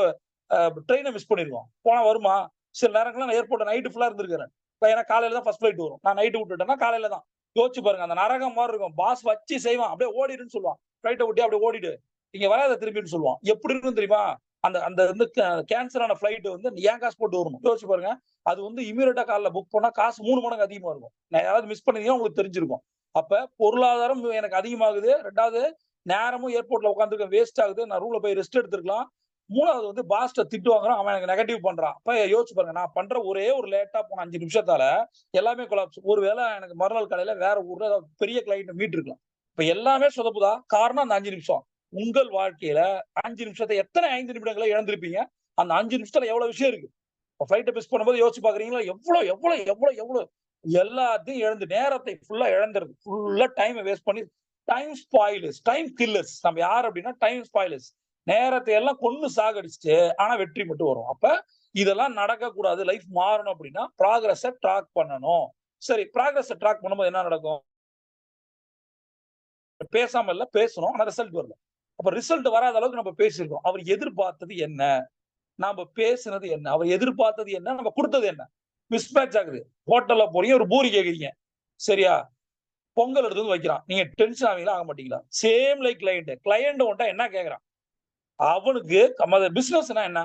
ட்ரெயின மிஸ் பண்ணிருக்கோம்? போனா வருமா? சில நேரங்கள்ல நான் ஏர்போர்ட்ல நைட் ஃபுல்லா இருந்திருக்கிறேன். ஏன்னா காலையில தான் ஃபர்ஸ்ட் ஃப்ளைட் வரும். நான் நைட் விட்டுட்டேன்னா காலையில தான். யோசிச்சு பாருங்க. அந்த நரகம் மாரி இருக்கும். பாஸ் வச்சு செய்வான். அப்படியே ஓடிடுன்னு சொல்லுவான். ஃப்ளைட்ட விட்டு அப்படியே ஓடிடு. இங்க வராத திரும்பின்னு சொல்லுவான். எப்படி இருக்கும் தெரியுமா? அந்த அந்த வந்து கேன்சல் ஆன ஃப்ளைட் வந்து ஏன் காசு போட்டு வரணும்? யோசிச்சு பாருங்க. அது வந்து இம்மீடியட்டா காலைல புக் பண்ணா காசு 3 மடங்கு அதிகமா இருக்கும். நான் யாராவது மிஸ் பண்ணிருந்தீங்கன்னா உங்களுக்கு தெரிஞ்சிருக்கும். அப்ப பொருளாதாரம் எனக்கு அதிகமாகுது. 2வது நேரமும் ஏர்போர்ட்ல உட்கார்ந்திருக்கேன் வேஸ்ட் ஆகுது. நான் ரூம்ல போய் ரெஸ்ட் எடுத்துருக்கலாம். 3வது வந்து பாஸ்ட்ட திட்டு வாங்குறான். அவன் எனக்கு நெகட்டிவ் பண்றான். அப்ப யோசிச்சு பாருங்க. நான் பண்ற ஒரே ஒரு லேட்டா போன 5 நிமிஷத்தால எல்லாமே கொலாப்ஸ். ஒருவேளை எனக்கு மறுநாள் காலையில வேற ஊர்ல ஏதாவது பெரிய கிளையன்ட்ட மீட் இருக்கலாம். இப்ப எல்லாமே சொதப்புதா? காரணம் அந்த 5 நிமிஷம். உங்கள் வாழ்க்கையில 5 நிமிஷத்த எத்தனை 5 நிமிடங்கள இழந்திருப்பீங்க? அந்த 5 நிமிஷத்துல எவ்வளவு விஷயம் இருக்கு. ஃப்ளைட்ட மிஸ் பண்ணும்போது யோசிச்சு பார்க்குறீங்களா? எவ்வளவு எல்லாத்தையும் இழந்து நேரத்தை ஃபுல்லா இழந்துருது. ஃபுல்லா டைம வேஸ்ட் பண்ணி டைம் ஸ்பாயிலர்ஸ், டைம் கில்லர்ஸ். நம்ம யார் அப்டின்னா டைம் ஸ்பாயிலர்ஸ். நேரத்தை எல்லாம் கொன்னு சாகடிச்சுட்டு, ஆனா வெற்றி மட்டும் வரும். அப்ப இதெல்லாம் நடக்கக்கூடாது. லைஃப் மாறணும் அப்டின்னா ப்ராக்ரஸ ட்ராக் பண்ணணும். சரி ப்ராக்ரஸ ட்ராக் பண்ணும்போது என்ன நடக்கும்? பேசாம இல்ல, பேசணும். ஆனா ரிசல்ட் வரல. அப்ப ரிசல்ட் வராத அளவுக்கு நம்ம பேசியிருக்கோம். அவர் எதிர்பார்த்தது என்ன? நாம பேசினது என்ன? அவர் எதிர்பார்த்தது என்ன? நம்ம குடுத்தது என்ன? மிஸ்மேட்ச் ஆகுது. ஹோட்டல்ல போறீங்க, ஒரு பூரி கேக்குறீங்க. சரியா? பொங்கல் எடுத்து வந்து வைக்கிறான். நீங்க டென்ஷன் ஆவீங்களா? ஆக மாட்டீங்களா? Same like client. கிளையன்ட் உன்ட்ட என்ன கேட்கிறான்? அவனுக்கு பிசினஸ்னா என்ன?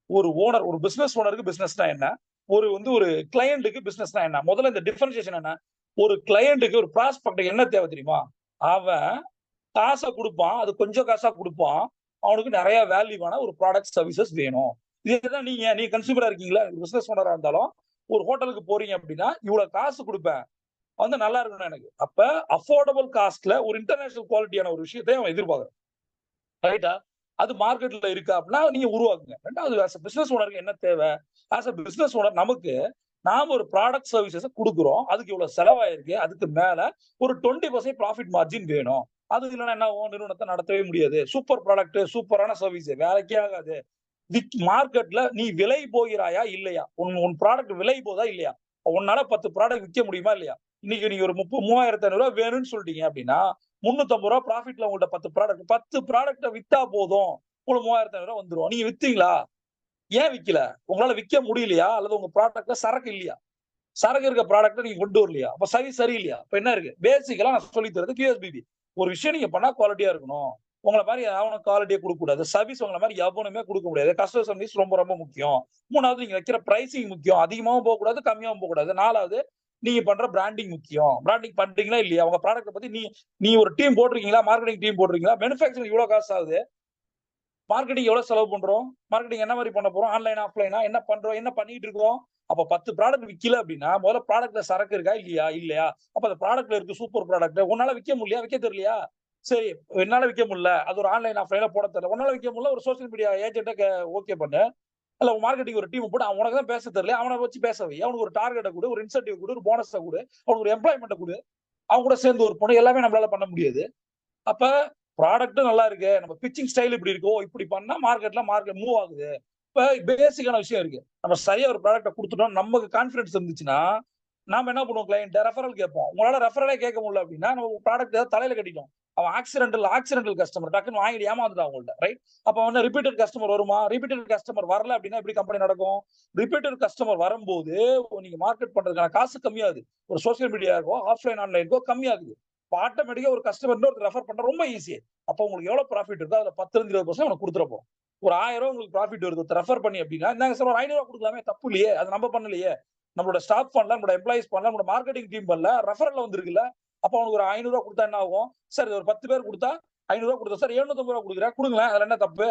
ஒரு பிசினஸ் ஓனருக்கு பிசினஸ்னா என்ன? ஒரு கிளையன்ட்க்கு பிசினஸ்னா என்ன? முதல்ல இந்த டிஃபரன்ஷியேஷன் என்ன? ஒரு கிளையன்ட்க்கு ஒரு ப்ராஸ்பெக்ட்க்கு என்ன தேவை தெரியுமா? அவன் காச குடுப்பான். அது கொஞ்சம் காசா குடுப்பான். அவனுக்கு நெறைய வேல்யூவான ஒரு ப்ராடக்ட் சர்விசஸ் வேணும். இதேதான் நீங்க கன்சியூமரா இருக்கீங்களா? பிசினஸ் ஓனரா இருந்தாலும், ஒரு ஹோட்டலுக்கு போறீங்க அப்டின்னா, இவ்வளவு காசு குடுப்பேன். வந்து நல்லா இருக்கணும் எனக்கு. அப்ப அஃபோர்டபிள் காஸ்ட்ல ஒரு இன்டர்நேஷனல் குவாலிட்டியான ஒரு விஷயத்த அவன் எதிர்பார்க்கிறான். ரைட்டா? அது மார்க்கெட்ல இருக்கா அப்டின்னா நீங்க உருவாக்குங்க. 2வது ஆஸ் அ பிசினஸ் ஓனருக்கு என்ன தேவை? ஆஸ் அ பிசினஸ் ஓனர் நமக்கு நாம ஒரு ப்ராடக்ட் சர்விஸஸ குடுக்குறோம். அதுக்கு இவ்வளவு செலவாயிருக்கு. அதுக்கு மேல ஒரு 20% ப்ராஃபிட் மார்ஜின் வேணும். அது இல்லன்னா என்ன ஆகும்? நிறுவனத்த நடத்தவே முடியாது. சூப்பர் ப்ராடக்ட், சூப்பரான சர்விஸ் வேலைக்கே ஆகாது. மார்க்கெட்ல நீ விலை போகிறாயா? இல்லையா? உன் உன் ப்ராடக்ட் விலை போதா? இல்லையா? உன்னால 10 ப்ராடக்ட் விக்க முடியுமா? இல்லையா? இன்னைக்கு நீங்க ஒரு 3500 வேணும்னு சொல்லிட்டீங்க அப்டின்னா, ரூ. 350 ப்ராஃபிட்ல உங்கள்ட்ட 10 ப்ராடக்ட்ட வித்தா போதும். உங்களுக்கு ரூ. 3500 வந்துரும். நீங்க வித்தீங்களா? ஏன் விக்கல? உங்களால விக்க முடியலையா? அல்லது உங்க ப்ராடக்ட்ல சரக்கு இல்லையா? சரக்கு இருக்க ப்ராடக்ட் நீங்க கொண்டு வரலையா, அப்ப சரியில்லையா, அப்ப என்ன இருக்கு? பேசிக்கலா நான் சொல்லி தரது QSBB. ஒரு விஷயம் நீங்க பண்ணா குவாலிட்டியா இருக்கணும். உங்களை மாதிரி அவனுக்கு குவாலிட்டியா கொடுக்க கூடாது. சர்வீஸ் உங்களை மாதிரி எவனுமே கொடுக்க முடியாது. கஸ்டமர் சர்வீஸ் ரொம்ப ரொம்ப முக்கியம். 3வது நீங்க வைக்கிற பிரைசிங் முக்கியம். அதிகமாவும் போகக்கூடாது, கம்மியாவும் போகக்கூடாது. 4வது நீங்க பண்ற பிராண்டிங் முக்கியம். பிராண்டிங் பண்றீங்களா இல்லையா? உங்க ப்ராடக்ட் பத்தி நீ ஒரு டீம் போட்டிருக்கீங்களா? மார்க்கெட்டிங் டீம் போட்டிருக்கீங்களா? மேனுஃபேக்சரிங் இவ்வளவு காசு ஆகுது. மார்க்கெட்டிங் எவ்வளவு செலவு பண்றோம்? மார்க்கெட்டிங் என்ன மாதிரி பண்ண போறோம்? ஆன்லைன் ஆஃப்லைனா என்ன பண்றோம்? என்ன பண்ணிட்டு இருக்கோம்? அப்ப 10 ப்ராடக்ட் விக்கல அப்படின்னா முதல்ல ப்ராடக்ட்ல சரக்கு இருக்கா இல்லையா? அப்ப அந்த ப்ராடக்ட்ல இருக்கு சூப்பர் ப்ராடக்ட். உன்னால விக்க முடியலையா? விக்க தெரியலையா? சரி, என்னால விக்க முடியல. அது ஒரு ஆன்லைன் ஆஃப்லைன்ல போட தெரியல. உன்னால விக்க முடியல, ஒரு சோசியல் மீடியா ஏஜென்ட்ட ஓகே பண்ணு. இல்ல மார்க்கெட்டிங் ஒரு டீம் போட்டு உனக்கு தான் பேச தெரியல, அவனை வச்சு பேச வை. அவனுக்கு ஒரு டார்கெட்டை கொடு, ஒரு இன்சென்டிவ் கொடு, ஒரு போனஸை கொடு, அவனுக்கு ஒரு எம்ப்ளாய்மெண்ட் கொடு. அவங்க கூட சேர்ந்து ஒரு பொண்ணு எல்லாமே நம்மளால பண்ண முடியாது. அப்ப ப்ராடக்ட்டும் நல்லா இருக்கு, நம்ம பிச்சிங் ஸ்டைல் இப்படி இருக்கோ, இப்படி பண்ணா மார்க்கெட் மூவ் ஆகுது. இப்ப பேசிக்கான விஷயம் இருக்கு. நம்ம சரியா ஒரு ப்ராடக்ட்டை கொடுத்துட்டோம், நமக்கு கான்பிடன்ஸ் இருந்துச்சுன்னா நாம என்ன பண்ணுவோம்? கிளையன்ட் ரெஃபரல் கேட்போம். உங்களால ரெஃபரலே கேட்க முடியல அப்படின்னா நம்ம ப்ராடக்ட் தலையில கட்டிட்டோம். அவன் ஆக்சிடென்டல் கஸ்டமர் டக்குன்னு வாங்கிட்டு ஏமாந்துட்டான் அவங்கள்ட்ட, ரைட்? அப்ப வந்து ரிப்பீட்டட் கஸ்டமர் வருமா? ரிப்பீட்டட் கஸ்டமர் வரல அப்படின்னா எப்படி கம்பெனி நடக்கும்? ரிப்பீட்டட் கஸ்டமர் வரும்போது நீங்க மார்க்கெட் பண்றதுக்கான காசு கம்மியாகுது. ஒரு சோசியல் மீடியாக்கோ ஆஃப்லைன் ஆன்லைனுக்கோ கம்மியாகுது. ஆட்டோமேட்டிக்கா ஒரு கஸ்டமர் இன்னொரு ரெஃபர் பண்ற ரொம்ப ஈஸி. அப்ப உங்களுக்கு எவ்வளவு ப்ராஃபிட் இருக்கோ அதுல 10-20% உனக்கு கொடுத்துறப்போம். ஒரு 1000 உங்களுக்கு ப்ராஃபிட் வருது ரெஃபர் பண்ணி அப்படின்னா இந்தாங்க சார் ஒரு 500 கொடுக்கலாமே, தப்பு இல்லையே. அது நம்ம பண்ணலையே. நம்மளோட ஸ்டாஃப் பண்ணல, நம்மளோட எம்ப்ளாயிஸ் பண்ணல, நம்மளோட மார்க்கெட்டிங் டீம் பண்ணல, ரெஃபரல்ல வந்திருக்குல்ல. அப்ப அவனுக்கு ஒரு 500 கொடுத்தா என்ன ஆகும்? சார் ஒரு 10 பேர் கொடுத்தா 500 கொடுத்தா சார் 750 கொடுக்குறேன், கொடுங்களேன், அதுல என்ன தப்பு?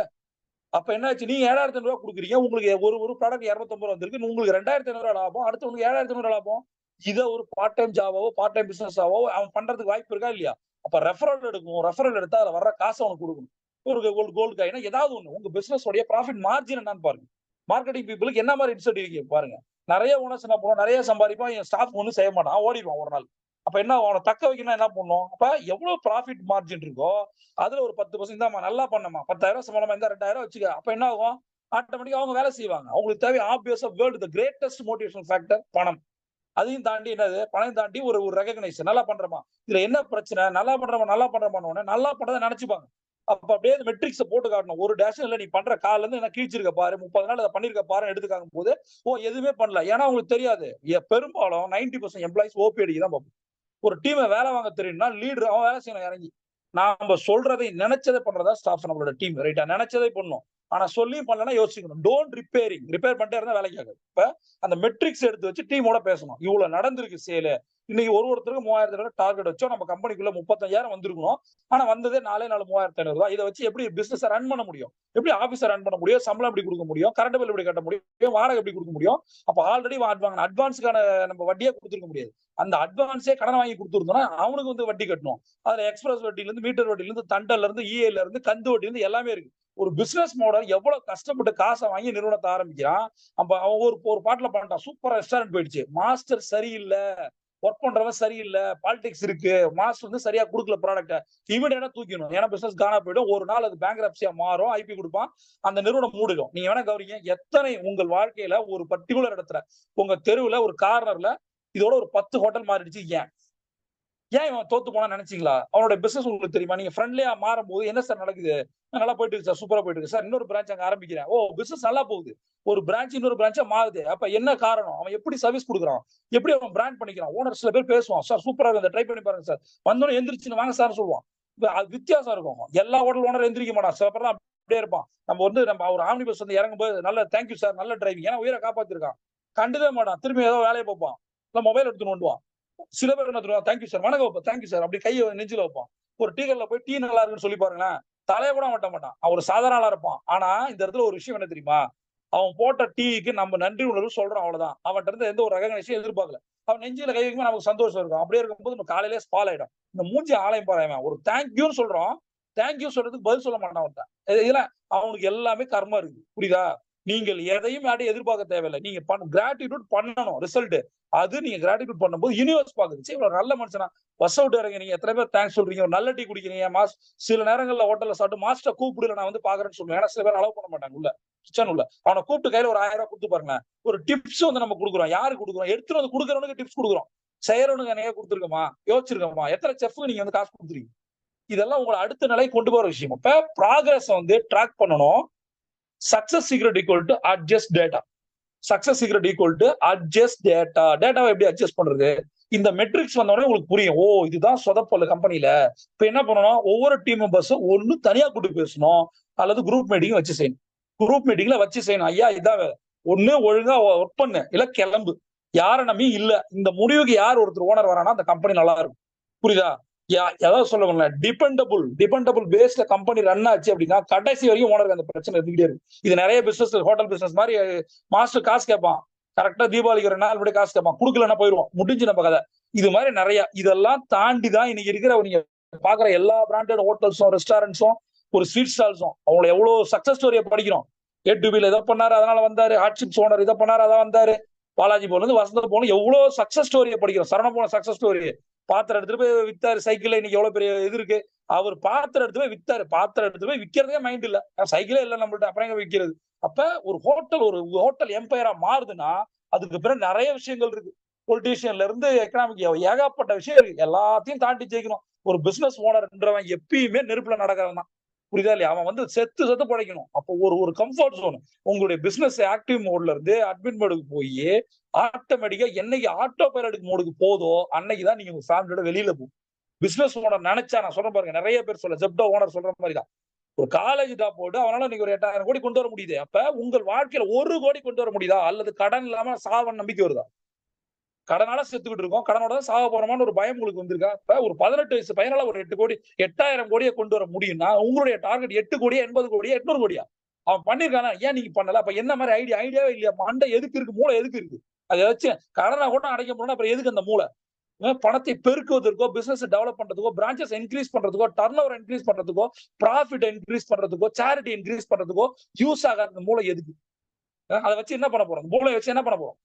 அப்ப என்ன ஆச்சு? நீங்க 7500 கொடுக்குறீங்க, உங்களுக்கு ஒரு ப்ராடக்ட் 250 வந்திருக்கு, உங்களுக்கு 2500 லாபம், அடுத்து உங்களுக்கு 7500 லாபம். இத ஒரு பார்ட் டைம் ஜாபாவோ பார்ட் டைம் பிசினஸாவோ அவன் பண்றதுக்கு வாய்ப்பு இருக்கா இல்லையா? அப்ப ரெஃபரல் எடுக்கணும். ரெஃபரல் எடுத்தா அதுல வர்ற காசு அவனுக்கு கொடுக்கணும். ஒரு கோல்டு காயினா ஏதாவது ஒண்ணு உங்க பிசினஸ் உடைய ப்ராஃபிட் மார்ஜின் என்னன்னு பாருங்க. மார்க்கெட்டிங் பீப்புளுக்கு என்ன மாதிரி இன்சென்டிவ் இருக்கீங்க பாருங்க. நிறைய ஓனர்ஸ் என்ன பண்ணுவோம்? நிறைய சம்பாதிப்பான், என் ஸ்டாஃப் ஒன்றும் செய்ய மாட்டான், ஓடிடுவான் ஒரு நாள். அப்ப என்ன அவனை தக்க வைக்கணும்? என்ன பண்ணும்? அப்ப எவ்வளவு ப்ராஃபிட் மார்ஜின் இருக்கோ அதுல ஒரு 10% தான் நல்லா பண்ணமா, 10,000 சம்பளமா இருந்தா 2,000 வச்சுக்க. அப்ப என்ன ஆகும்? ஆட்டோமேட்டிக்கா அவங்க வேலை செய்வாங்க. அவங்களுக்கு தேவை ஆப்வியஸா world the greatest motivational factor பணம். அதையும் தாண்டி என்னது? பணம் தாண்டி ஒரு ஒரு ரெகக்னைசேஷன். நல்லா பண்றோமா? இதுல என்ன பிரச்சனை? நல்லா பண்றோமான்னு நல்லா பண்றதை நினைச்சுப்பாங்க. அப்ப அப்படியே மெட்ரிக்ஸ போட்டு காட்டணும். ஒரு டேஷன் இல்ல, நீ பண்ற கால்ல இருந்து என்ன கிழிச்சிருக்க பாரு, 30 நாள் அதை பண்ணிருக்க பாருன்னு எடுத்துக்காங்க போது எதுவுமே பண்ணல. ஏன்னா உங்களுக்கு தெரியாது. பெரும்பாலும் 90% எம்ப்ளாயிஸ் ஓபி அடிக்க தான் பார்ப்போம். ஒரு டீமை வேலை வாங்க தெரியும்னா லீடர் அவன் வேலை செய்யணும் இறங்கி. நாம சொல்றதை நினைச்சதை பண்றதா ஸ்டாஃப் நம்மளோட டீம், ரைட்டா? நினைச்சதை பண்ணும். ஆனா சொல்லியும் பண்ணலன்னா யோசிக்கணும். டோன்ட் ரிப்பேர் பண்ணிட்டே இருந்தா வேலைக்கு ஆகாது. இப்ப அந்த மெட்ரிக்ஸ் எடுத்து வச்சு டீமோட பேசணும். இவ்வளவு நடந்திருக்கு சேலு. இன்னைக்கு ஒருத்தருக்கு 3000 டார்கெட் வச்சோம். நம்ம கம்பெனிக்குள்ள 35,000 வந்திருக்கணும். ஆனா வந்ததே 4 3,500 ரூபாய். இதை வச்சு எப்படி பிசினஸ் ரன் பண்ண முடியும்? எப்படி ஆபீஸை ரன் பண்ண முடியும்? சம்பளம் எப்படி கொடுக்க முடியும்? கரண்ட் பில் எப்படி கட்ட முடியும்? வாடகை எப்படி கொடுக்க முடியும்? அப்ப ஆல்ரெடி அட்வான்ஸ்க்கான நம்ம வட்டியே கொடுத்துருக்க முடியாது. அந்த அட்வான்ஸே கடன் வாங்கி கொடுத்துருந்தோம்னா அவனுக்கு வந்து வட்டி கட்டணும். அதுல எக்ஸ்பிரஸ் வட்டியில இருந்து, மீட்டர் வட்டியில இருந்து, தண்டல்ல இருந்து, இஏல இருந்து, கந்து வட்டியில இருந்து எல்லாமே இருக்கு. ஒரு பிசினஸ் மாடல் எவ்வளவு கஷ்டப்பட்டு காசை வாங்கி நிறுவனத்தை ஆரம்பிக்கிறான். அப்ப அவன் ஒரு பாட்டுல பண்ணிட்டான், சூப்பர் ரெஸ்டாரண்ட் போயிடுச்சு. மாஸ்டர் சரியில்லை, ஒர்க் பண்றவன் சரியில்லை, பாலிடிக்ஸ் இருக்கு, மாஸ்டர் வந்து சரியா கொடுக்கல ப்ராடக்ட, இமீடியட்டா தூக்கிடணும். ஏன்னா பிசினஸ் காணா போயிடும். ஒரு நாள் அது பேங்க்ரப்சியா மாறும், ஐபி கொடுப்பான், அந்த நிறுவனம் மூடிடும். நீங்க வேணா கவனிங்க, எத்தனை உங்கள் வாழ்க்கையில ஒரு பர்டிகுலர் இடத்துல உங்க தெருவுல ஒரு கார்னர்ல இதோட ஒரு 10 ஹோட்டல் மாறிடுச்சு. ஏன் இவன் தோத்து போனா நினைச்சீங்களா? அவனோட பிசினஸ் உங்களுக்கு தெரியுமா? நீங்க ஃப்ரெண்ட்லியா மாறும்போது என்ன சார் நடக்குது? நல்லா போயிட்டு இருக்கு சார், சூப்பரா போயிட்டு இருக்கு சார், இன்னொரு பிரான்ச் அங்க ஆரம்பிக்கிறேன். ஓ, பிசினஸ் நல்லா போகுது. ஒரு பிரான்ச் இன்னொரு பிரான்ச்சா மாறுது. அப்ப என்ன காரணம்? அவன் எப்படி சர்வீஸ் கொடுக்குறான், எப்படி அவன் பிராண்ட் பண்ணிக்கிறான். ஓனர் சில பேர் பேசுவான், சார் சூப்பரா இருக்கு, ட்ரை பண்ணி பாருங்க சார். வந்தோடனே எந்திரிச்சு வாங்க சார் சொல்லுவான். அது வித்தியாசம் இருக்கும். எல்லா ஹோட்டல் ஓனர் எந்திரிக்க மாட்டான், சில பேர் அப்படியே இருப்பான். நம்ம ஒரு ஆம்னி பஸ் வந்து இறங்கும்போது நல்ல தேங்க்யூ சார், நல்ல டிரைவிங், ஏன்னா உயிரை காப்பாத்திருக்கான், கண்டுக்கவே மாட்டான். திரும்பி ஏதோ வேலையை பார்ப்பான், இல்ல மொபைல் எடுத்து நோண்டுவான். சில பேர் என்ன தருவான், தேங்க்யூ சார், வணக்கம் வைப்பான், தேங்க்யூ சார், அப்படி கையை நெஞ்சில வைப்பான். ஒரு டீ கடையில போய் டீ நல்லா இருக்குன்னு சொல்லி பாருங்களேன், தலைய கூட மாட்ட மாட்டான். அவன் ஒரு சாதாரண ஆளா இருப்பான். ஆனா இந்த இடத்துல ஒரு விஷயம் என்ன தெரியுமா? அவன் போட்ட டீக்கு நம்ம நன்றி உணர்வு சொல்றோம், அவ்வளவுதான். அவன்கிட்ட இருந்து எந்த ஒரு ரெகக்னேஷன் எதிர்பார்க்கல. அவன் நெஞ்சில கை வைக்கும்போது நமக்கு சந்தோஷம் இருக்கும். அப்படியே இருக்கும்போது நம்ம காலையிலே ஸ்பால் ஆயிடும். இந்த மூஞ்சி ஆலயம் பாருங்க, ஒரு தேங்க்யூன்னு சொல்றோம், தேங்க்யூ சொல்றதுக்கு பதில் சொல்ல மாட்டான் அவன்கிட்ட. இதுல அவனுக்கு எல்லாமே கர்மம் இருக்கு, புரியுதா? நீங்கள் எதையும் யாரையும் எதிர்பார்க்க தேவையில்லை. நீங்க கிராட்டிடியூட் பண்ணணும், ரிசல்ட். அது நீங்க கிராட்டிடியூட் பண்ணும்போது யூனிவர்ஸ் பாக்குது, இவ்வளவு நல்ல மனுஷனா பஸ் அவுட் இறங்க, நீங்க எத்தனை பேர் தேங்க்ஸ் சொல்றீங்க, ஒரு நல்ல டீ குடிக்கிறீங்க. சில நேரங்கள்ல ஹோட்டல்ல சாப்பிட்டு மாஸ்டர் கூப்பிடல, நான் வந்து பாக்குறேன்னு சொல்லுவேன். ஏன்னா சில பேர் அலோவ் பண்ண மாட்டாங்க உள்ள, கிச்சன் உள்ள. அவனை கூப்பிட்டு கையில ஒரு 1000 ரூபாய் கொடுத்து பாருங்க. ஒரு டிப்ஸ் வந்து நம்ம கொடுக்குறோம். யாரு கொடுக்குறோம்? எடுத்துட்டு வந்து கொடுக்குறவனுக்கு டிப்ஸ் கொடுக்குறோம். செய்யறவனுக்கு நிறைய கொடுத்துருக்கோமா? யோசிச்சிருக்கோமா? எத்தனை செஃப் நீங்க வந்து காசு கொடுத்துருக்கீங்க? இதெல்லாம் உங்களை அடுத்த நிலை கொண்டு போற விஷயம். இப்ப ப்ராகிரஸ் வந்து ட்ராக் பண்ணணும். Success secret equal to adjust data. Success secret equal to adjust data. டேட்டாவை எப்படி அட்ஜஸ்ட் பண்றது? இந்த மெட்ரிக்ஸ் வந்தோடனே உங்களுக்கு புரியும். ஓ, இதுதான் சொதப்பல் கம்பெனில. இப்ப என்ன பண்ணணும், ஒவ்வொரு டீம் மெம்பர்ஸும் ஒண்ணு தனியா கூட்டு பேசணும், அல்லது குரூப் மீட்டிங் வச்சு செய்யணும். குரூப் மீட்டிங்ல வச்சு செய்யணும். ஐயா இதான் வேலை, ஒண்ணு ஒழுங்கா ஒர்க் பண்ணு, இல்ல கிளம்பு. யார நம்பி இல்ல. இந்த முடிவுக்கு யார் ஒருத்தர் ஓனர் வரானா அந்த கம்பெனி நல்லா இருக்கும். புரியுதா? ஏதாவது சொல்லுவாங்கல்ல, டிபெண்டபிள் பேஸ்ல கம்பெனி ரன் ஆச்சு அப்படின்னா கடைசி வரைக்கும் ஓனருக்கு அந்த பிரச்சனை இருந்துகிட்டே இருக்கு. இது நிறைய பிசினஸ், ஹோட்டல் பிசினஸ் மாதிரி மாஸ்டர் காசு கேட்பான், கரெக்டா தீபாவளிக்கு 2 நாள் முன்னாடி காசு கேட்பான், குடுக்கலன்னா போயிடுவோம், முடிஞ்சு நம்ம கதை. இது மாதிரி நிறைய இதெல்லாம் தாண்டி தான் இன்னைக்கு இருக்கிற நீங்க பாக்குற எல்லா பிராண்டட் ஹோட்டல்ஸும், ரெஸ்டாரண்ட்ஸும், ஒரு ஸ்வீட் ஸ்டால்ஸும் அவங்களை எவ்வளவு சக்சஸ் ஸ்டோரியை படிக்கிறோம். ஏ2பில இதை பண்ணாரு, அதனால வந்தாரு. ஹாட்ஷிப்ஸ் ஓனர் இதை பண்ணாரு, அதான் வந்தாரு. பாலாஜி போல இருந்து வசந்த போன எவ்வளவு சக்சஸ் ஸ்டோரியை படிக்கிறோம். சரணம் போன சக்சஸ் ஸ்டோரி. பாத்திரம் எடுத்துட்டு போய் வித்தாரு, சைக்கிள்ல இன்னைக்கு எவ்வளவு பெரிய இது இருக்கு. அவர் பாத்திரம் எடுத்து போய் வித்தாரு, பாத்திரம் எடுத்து போய் விக்கிறதே மைண்ட் இல்ல, சைக்கிளே இல்ல நம்மள்ட்ட, அப்புறம் எங்க விக்கிறது? அப்ப ஒரு ஹோட்டல் எம்பையரா மாறுதுன்னா அதுக்கு பிறகு நிறைய விஷயங்கள் இருக்கு. பொலிட்டீஷியன்ல இருந்து எக்கனாமிக் ஏகப்பட்ட விஷயம் இருக்கு. எல்லாத்தையும் தாண்டி ஜெயிக்கணும். ஒரு பிசினஸ் ஓனர்ன்றவன் எப்பயுமே நெருப்புல நடக்கிறவன் தான். புரியுதா இல்லையா? அவன் வந்து செத்து படைக்கணும். அப்போ ஒரு கம்ஃபர்ட் ஜோன். உங்களுடைய பிசினஸ் ஆக்டிவ் மோட்ல இருந்து அட்மின் மோடுக்கு போய் ஆட்டோமேட்டிக்கா என்னைக்கு ஆட்டோ பைலட் மோடுக்கு போதோ அன்னைக்குதான் நீங்க உங்க ஃபேமிலியோட வெளியில போகும். பிசினஸ் ஓனர் நினைச்சா, நான் சொல்றேன் பாருங்க, நிறைய பேர் சொல்ல ஜெப்டோ ஓனர் சொல்ற மாதிரி தான். ஒரு காலேஜ் டாப் போட்டு அவனால நீங்க ஒரு 8000 கோடி கொண்டு வர முடியுது. அப்ப உங்கள் வாழ்க்கையில 1 கோடி கொண்டு வர முடியுதா? அல்லது கடன் இல்லாம சாவன் நம்பிக்கை வருதா? கடனால செத்துக்கிட்டு இருக்கோம், கடனோட தான் சாக போறோமான்னு ஒரு பயம் உங்களுக்கு வந்திருக்கா? இப்ப ஒரு 18 வயசு பையனால ஒரு 8 கோடி 8000 கோடியை கொண்டு வர முடியும்னா உங்களுடைய டார்கெட் 8 கோடியா, 80 கோடியா, 800 கோடியா? அவன் பண்ணிருக்கானா? ஏன் நீங்க பண்ணல? அப்ப என்ன மாதிரி ஐடியாவே இல்லையா? மண்டை எதுக்கு இருக்கு? மூளை எதுக்கு இருக்கு? அதை வச்சு கடனா கூட அடைக்க முடியும். அப்புறம் எதுக்கு அந்த மூளை? பணத்தை பெருக்குவதற்கோ, பிசினஸ் டெவலப் பண்றதுக்கோ, பிரான்சஸ் இன்க்ரீஸ் பண்றதுக்கோ, டர்ன் ஓவர் இன்க்ரீஸ் பண்றதுக்கோ, ப்ராஃபிட் இன்க்ரீஸ் பண்றதுக்கோ, சேரிட்டி இன்க்ரீஸ் பண்றதுக்கோ யூஸ் ஆகாத மூளை எதுக்கு? அதை வச்சு என்ன பண்ண போறோம்? மூளை வச்சு என்ன பண்ண போறோம்?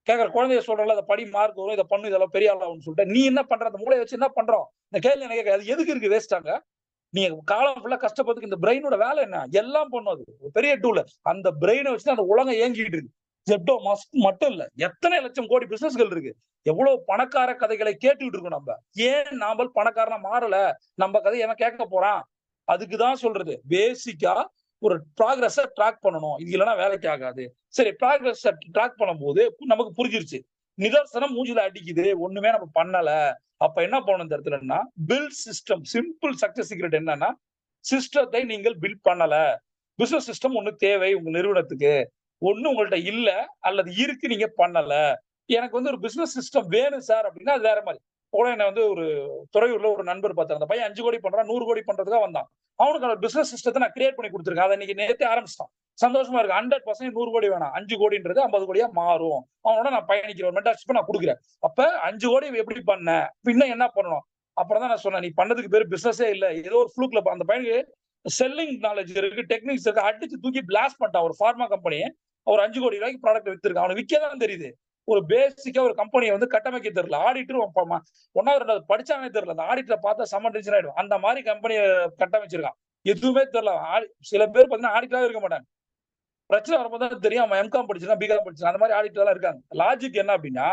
கேக்குற குழந்தைய சொல்றல, அதை படி, மார்க் வரும், இதை பண்ணு, இதெல்லாம் பெரிய ஆளாகும்னு சொல்லிட்டு நீ என்ன பண்ற? அந்த மூளையை வச்சு என்ன பண்றோம்? இந்த கேள்வி எனக்கு கேட்க, அது எதுக்கு இருக்கு? வேஸ்டாங்க. நீங்க காலம் ஃபுல்லா கஷ்டப்படுறதுக்கு இந்த பிரெயினோட வேலை என்ன? எல்லாம் பண்ணும். அது பெரிய டூல். அந்த பிரெயினை வச்சு அந்த உலகம் இயங்கிட்டு இருக்கு. ஜெப்டோ மட்டும் இல்ல, எத்தனை லட்சம் கோடி பிசினஸ்கள் இருக்கு. எவ்வளவு பணக்கார கதைகளை கேட்டுக்கிட்டு இருக்கோம் நம்ம. ஏன் நாம பணக்காரனா மாறல? நம்ம கதை எவன் கேட்க போறான்? அதுக்குதான் சொல்றது, பேசிக்கா ஒரு ப்ராக்ரஸ ட்ராக் பண்ணணும். இது இல்லைன்னா வேலைக்கு ஆகாது. சரி, ப்ராக்ரஸ் ட்ராக் பண்ணும்போது நமக்கு புரிஞ்சிருச்சு, நிதர்சனம் மூஞ்சில அடிக்குது, ஒண்ணுமே நம்ம பண்ணல. அப்ப என்ன பண்ணணும் இந்த இடத்துலன்னா, build system. Simple success secret என்னன்னா, சிஸ்டத்தை நீங்கள் பில்ட் பண்ணல. பிசினஸ் சிஸ்டம் ஒண்ணு தேவை உங்க நிறுவனத்துக்கு. ஒண்ணு உங்கள்ட்ட இல்ல, அல்லது இருக்கு, நீங்க பண்ணல. எனக்கு வந்து ஒரு பிசினஸ் சிஸ்டம் வேணும் சார் அப்படின்னா அது வேற மாதிரி. கூட என்ன வந்து ஒரு துறையூர்ல ஒரு நண்பர் பார்த்தாரு. அந்த பையன் 5 கோடி பண்றான், 100 கோடி பண்றதுக்காக வந்தான். அவனுக்கு பிசினஸ் சிஸ்டத்தை நான் கிரியேட் பண்ணி கொடுத்துருக்கேன். அதை இன்னைக்கு நேரத்தை ஆரம்பிச்சிட்டான். சந்தோஷமா இருக்கு. 100% 100 கோடி வேணாம், 5 கோடின்றது 50 கோடியா மாறும். அவனோட நான் பயணிக்கிறேன், மென்டார்ஷிப் நான் கொடுக்குறேன். அப்ப 5 கோடி எப்படி பண்ண, இன்னும் என்ன பண்ணணும்? அப்புறம் தான் நான் சொன்னேன், நீ பண்ணதுக்கு பேரு பிசினஸே இல்ல, ஏதோ ஒரு ஃப்ளூக்ல. அந்த பையனுக்கு செல்லிங் நாலேஜ் இருக்கு, டெக்னிக்ஸ் இருக்கு. அடிச்சு தூக்கி பிளாஸ்ட் பண்ணிட்டான். ஒரு ஃபார்மா கம்பெனி ஒரு 5 கோடி ரூபாய்க்கு ப்ராடக்ட் வித்திருக்கான். அவனுக்கு விற்கதான் தெரியுது. ஒரு பேசிக்கா ஒரு கம்பெனியை வந்து கட்டமைக்க தெரியல. ஆடிட்டர் 1வது 2வது படிச்சானே தெரியல. அந்த ஆடிட்டர் பார்த்தா செம்ம டென்ஷன் ஆயிடும். அந்த மாதிரி கம்பெனியை கட்டமைச்சிருக்கான். எதுவுமே தெரியல. சில பேர் பாத்தீங்கன்னா ஆடிட்டராவே இருக்க மாட்டாங்க. பிரச்சனை வரும்போது தெரியும் அவன் எம்காம் படிச்சிருக்கான், பிகாம் படிச்சிருக்கான். அந்த மாதிரி ஆடிட்டர் எல்லாம் இருக்காங்க. லாஜிக் என்ன அப்படின்னா,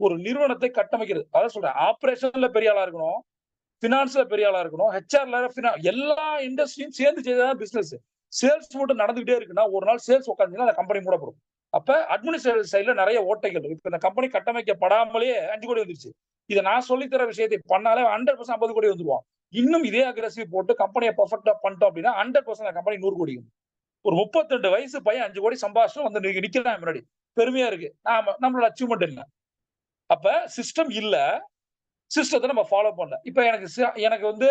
ஒரு நிறுவனத்தை கட்டமைக்கிறது. அதான் சொல்றேன், ஆபரேஷன்ல பெரிய ஆளா இருக்கணும், பினான்ஸ்ல பெரிய ஆளா இருக்கணும், ஹெச்ஆர்ல எல்லா இண்டஸ்ட்ரியும் சேர்ந்து செய்ததான் பிசினஸ். சேல்ஸ் மட்டும் நடந்துகிட்டே இருக்குன்னா ஒரு நாள் சேல்ஸ் உட்காந்துன்னா அந்த கம்பெனி மூடப்படும். அப்ப அட்மினிஸ்ட்ரேட்டிவ் சைட்ல நிறைய ஓட்டைகள் இருக்கு. இந்த கம்பெனி கட்டமைக்கப்படாமலேயே 5 கோடி வந்துருச்சு. இதை நான் சொல்லித்தர விஷயத்தை பண்ணாலே 100% 50 கோடி வந்துருவான். இன்னும் இதே அக்ரெசிவ் போட்டு கம்பெனியை பெர்ஃபெக்டா பண்ணிட்டோம் அப்படின்னா 100% கம்பெனி 100 கோடி. ஒரு 32 வயசு பையன் 5 கோடி சம்பாஷம் வந்து நிக்கிறான் முன்னாடி. பெருமையா இருக்கு. நம்மளோட அச்சீவ்மெண்ட் என்ன? அப்ப சிஸ்டம் இல்ல, சிஸ்டத்தை நம்ம ஃபாலோ பண்ணல. இப்ப எனக்கு வந்து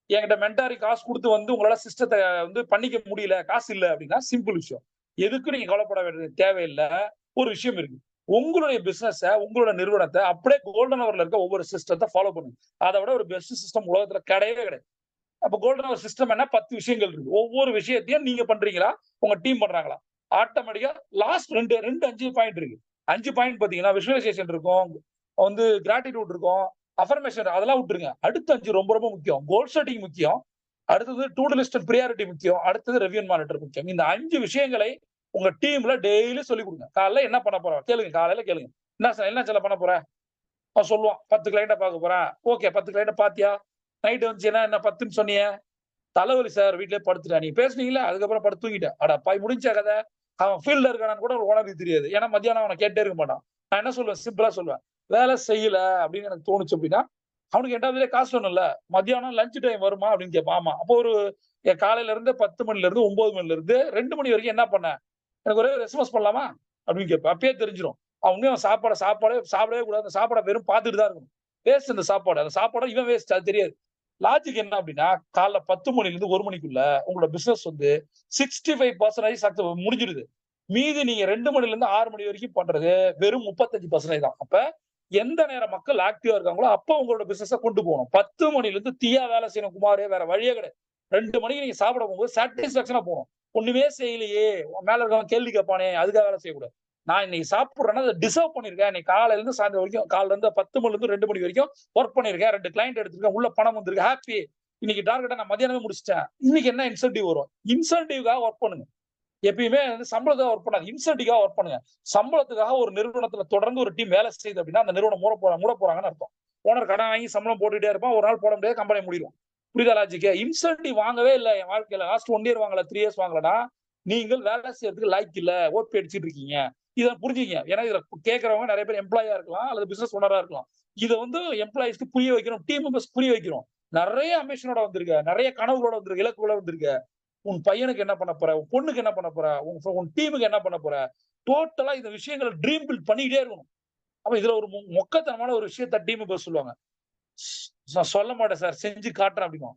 என்கிட்ட மென்டாரி காசு கொடுத்து வந்து உங்களால சிஸ்டத்தை வந்து பண்ணிக்க முடியல, காசு இல்ல அப்படின்னா சிம்பிள் விஷயம். எதுக்கு நீங்க கவலைப்பட வேண்டியது தேவையில்லை. ஒரு விஷயம் இருக்கு, உங்களுடைய பிசினஸ், உங்களோட நிறுவனத்தை அப்படியே கோல்டன் அவர்ல இருக்க ஒவ்வொரு சிஸ்டத்தை ஃபாலோ பண்ணுங்க. அதை விட ஒரு பெஸ்ட் சிஸ்டம் உலகத்துல கிடையவே கிடையாது. அப்ப கோல்டன் அவர் சிஸ்டம் என்ன? 10 விஷயங்கள் இருக்கு. ஒவ்வொரு விஷயத்தையும் நீங்க பண்றீங்களா, உங்க டீம் பண்றாங்களா? ஆட்டோமேட்டிக்கா லாஸ்ட் 5 பாயிண்ட் இருக்கு. 5 பாயிண்ட் பாத்தீங்கன்னா விஷுவலைசேஷன் இருக்கும், வந்து கிராட்டிடியூட் இருக்கும், அஃபர்மேஷன், அதெல்லாம் விட்டுருங்க. அடுத்த 5 ரொம்ப ரொம்ப முக்கியம். கோல் செட்டிங் முக்கியம், அடுத்தது டூ டூ லிஸ்ட் பிரியாரிட்டி முக்கியம், அடுத்தது ரெவ்யூ மானிட்டர் முக்கியம். இந்த 5 விஷயங்களை உங்க டீம்ல டெய்லி சொல்லி கொடுங்க. காலையில என்ன பண்ண போறோம் கேளுங்க, காலையில கேளுங்க. என்ன சொல்ல பண்ண போற? அவன் சொல்லுவான் 10 கிளைண்ட பார்க்க போறேன். ஓகே, 10 கிளைண்ட பாத்தியா? நைட் வந்துச்சுன்னா என்ன 10ன்னு சொன்னீங்க? தலைவலி சார், வீட்லயே படுத்துட்டேன். நீ பேசுனீங்களா? அதுக்கப்புறம் படுத்து தூங்கிட்டேன். அடா பாய், முடிஞ்சா கதை. அவன் ஃபீல்ட்ல இருக்கானு கூட ஒரு ஓனருக்கு தெரியாது. ஏன்னா மத்தியானம் அவனை கேட்டே இருக்க மாட்டான். நான் என்ன சொல்லுவேன், சிம்பிளா சொல்லுவேன், வேலை செய்யல அப்படின்னு எனக்கு தோணுச்சு அப்படின்னா, அவனுக்கு 2வது காசு வேணும்ல. மத்தியானம் லஞ்ச் டைம் வருமா அப்படின்னு கேட்பான். ஆமா. அப்போ ஒரு காலையில இருந்து 10 மணில இருந்து 9 மணில இருந்து 2 மணி வரைக்கும் என்ன பண்ண? எனக்கு ஒரே ஒரு எஸ்எம்எஸ் பண்ணலாமா? அப்படின்னு கேட்பேன். அப்பயே தெரிஞ்சிடும். அவன் சாப்பாடே சாப்பிடவே கூடாது. அந்த சாப்பாட வெறும் பார்த்துட்டு தான் இருக்கணும். வேஸ்ட் அந்த சாப்பாடு. அந்த சாப்பாட இவன் வேஸ்ட் அது தெரியாது. லாஜிக் என்ன அப்படின்னா, காலைல 10 மணில இருந்து 1 மணிக்குள்ள உங்களோட பிசினஸ் வந்து 65% சக்சஸ் முடிஞ்சிடுது. மீதி நீங்க 2 மணில இருந்து 6 மணி வரைக்கும் பண்றது வெறும் 35% தான். அப்ப எந்த நேரம் மக்கள் ஆக்டிவா இருக்காங்களோ அப்ப உங்களோட பிசினஸ கொண்டு போகணும். 10 மணில இருந்து தீயா வேலை செய்யணும் குமாரே, வேற வழியே கிடையாது. 2 மணிக்கு நீங்க சாப்பிட போகும்போது சாட்டிஸ்பாக்சனா போகணும். ஒண்ணுமே செய்யலையே, மேல இருக்கவன் கேள்வி கேட்பானே, அதுக்காக வேலை செய்யக்கூடாது. நான் இன்னைக்கு சாப்பிடுறேன்னா அதை டிசர்வ் பண்ணிருக்கேன். இன்னைக்கு காலையில இருந்து சாயந்தரம் வரைக்கும், காலையில இருந்து 10 மணில இருந்து 2 மணி வரைக்கும் ஒர்க் பண்ணிருக்கேன். 2 கிளைண்ட் எடுத்திருக்கேன். உள்ள பணம் வந்திருக்கு. ஹாப்பி. இன்னைக்கு டார்கெட்டை நான் மத்தியானமே முடிச்சிட்டேன். இன்னைக்கு என்ன இன்சென்டிவ் வரும்? இன்சென்டிவ்காக ஒர்க் பண்ணுங்க. எப்பயுமே வந்து சம்பளத்துக்காக ஒர்க் பண்ணாது, இன்சென்டிவ்காக ஒர்க் பண்ணுங்க. சம்பளத்துக்காக ஒரு நிறுவனத்துல தொடர்ந்து ஒரு டீம் வேலை செய்யுது அப்படின்னா அந்த நிறுவனம் மூட போறாங்கன்னு அர்த்தம். ஓனர் கடன் வாங்கி சம்பளம் போட்டுட்டே இருப்பான். ஒரு நாள் போட முடியாது, கம்பெனி முடிடும். புரியுதா லாஜிக்? இன்சென்டிவ் வாங்கவே இல்லை என் வாழ்க்கையில. லாஸ்ட் 1 இயர் வாங்கல, 3 இயர்ஸ் வாங்கலன்னா நீங்கள் வேலை செய்யறதுக்கு லாய்க்கு இல்ல, ஓபி அடிச்சிட்டு இருக்கீங்க. இதை புரிஞ்சுங்க. ஏன்னா இதுல கேட்கறவங்க நிறைய பேர் எம்ப்ளாயா இருக்கலாம் அல்லது பிசினஸ் ஓனரா இருக்கலாம். இதை வந்து எம்ப்ளாயிஸ்க்கு புரிய வைக்கணும், டீம் மெம்பர்ஸ் புரிய வைக்கணும். நிறைய அம்பிஷனோட வந்திருக்க, நிறைய கனவுகளோட வந்திருக்க, இலக்குகளோட வந்திருக்க. உன் பையனுக்கு என்ன பண்ண போற, உன் பொண்ணுக்கு என்ன பண்ண போற, உன் டீமுக்கு என்ன பண்ண போற, டோட்டலா இந்த விஷயங்களை ட்ரீம் பில்ட் பண்ணிக்கிட்டே இருக்கணும். அப்ப இதுல ஒரு மொக்கத்தனமான ஒரு விஷயத்த டீம் மெம்பர்ஸ் சொல்லுவாங்க, நான் சொல்ல மாட்டேன் சார், செஞ்சு காட்டுறேன் அப்படின்னா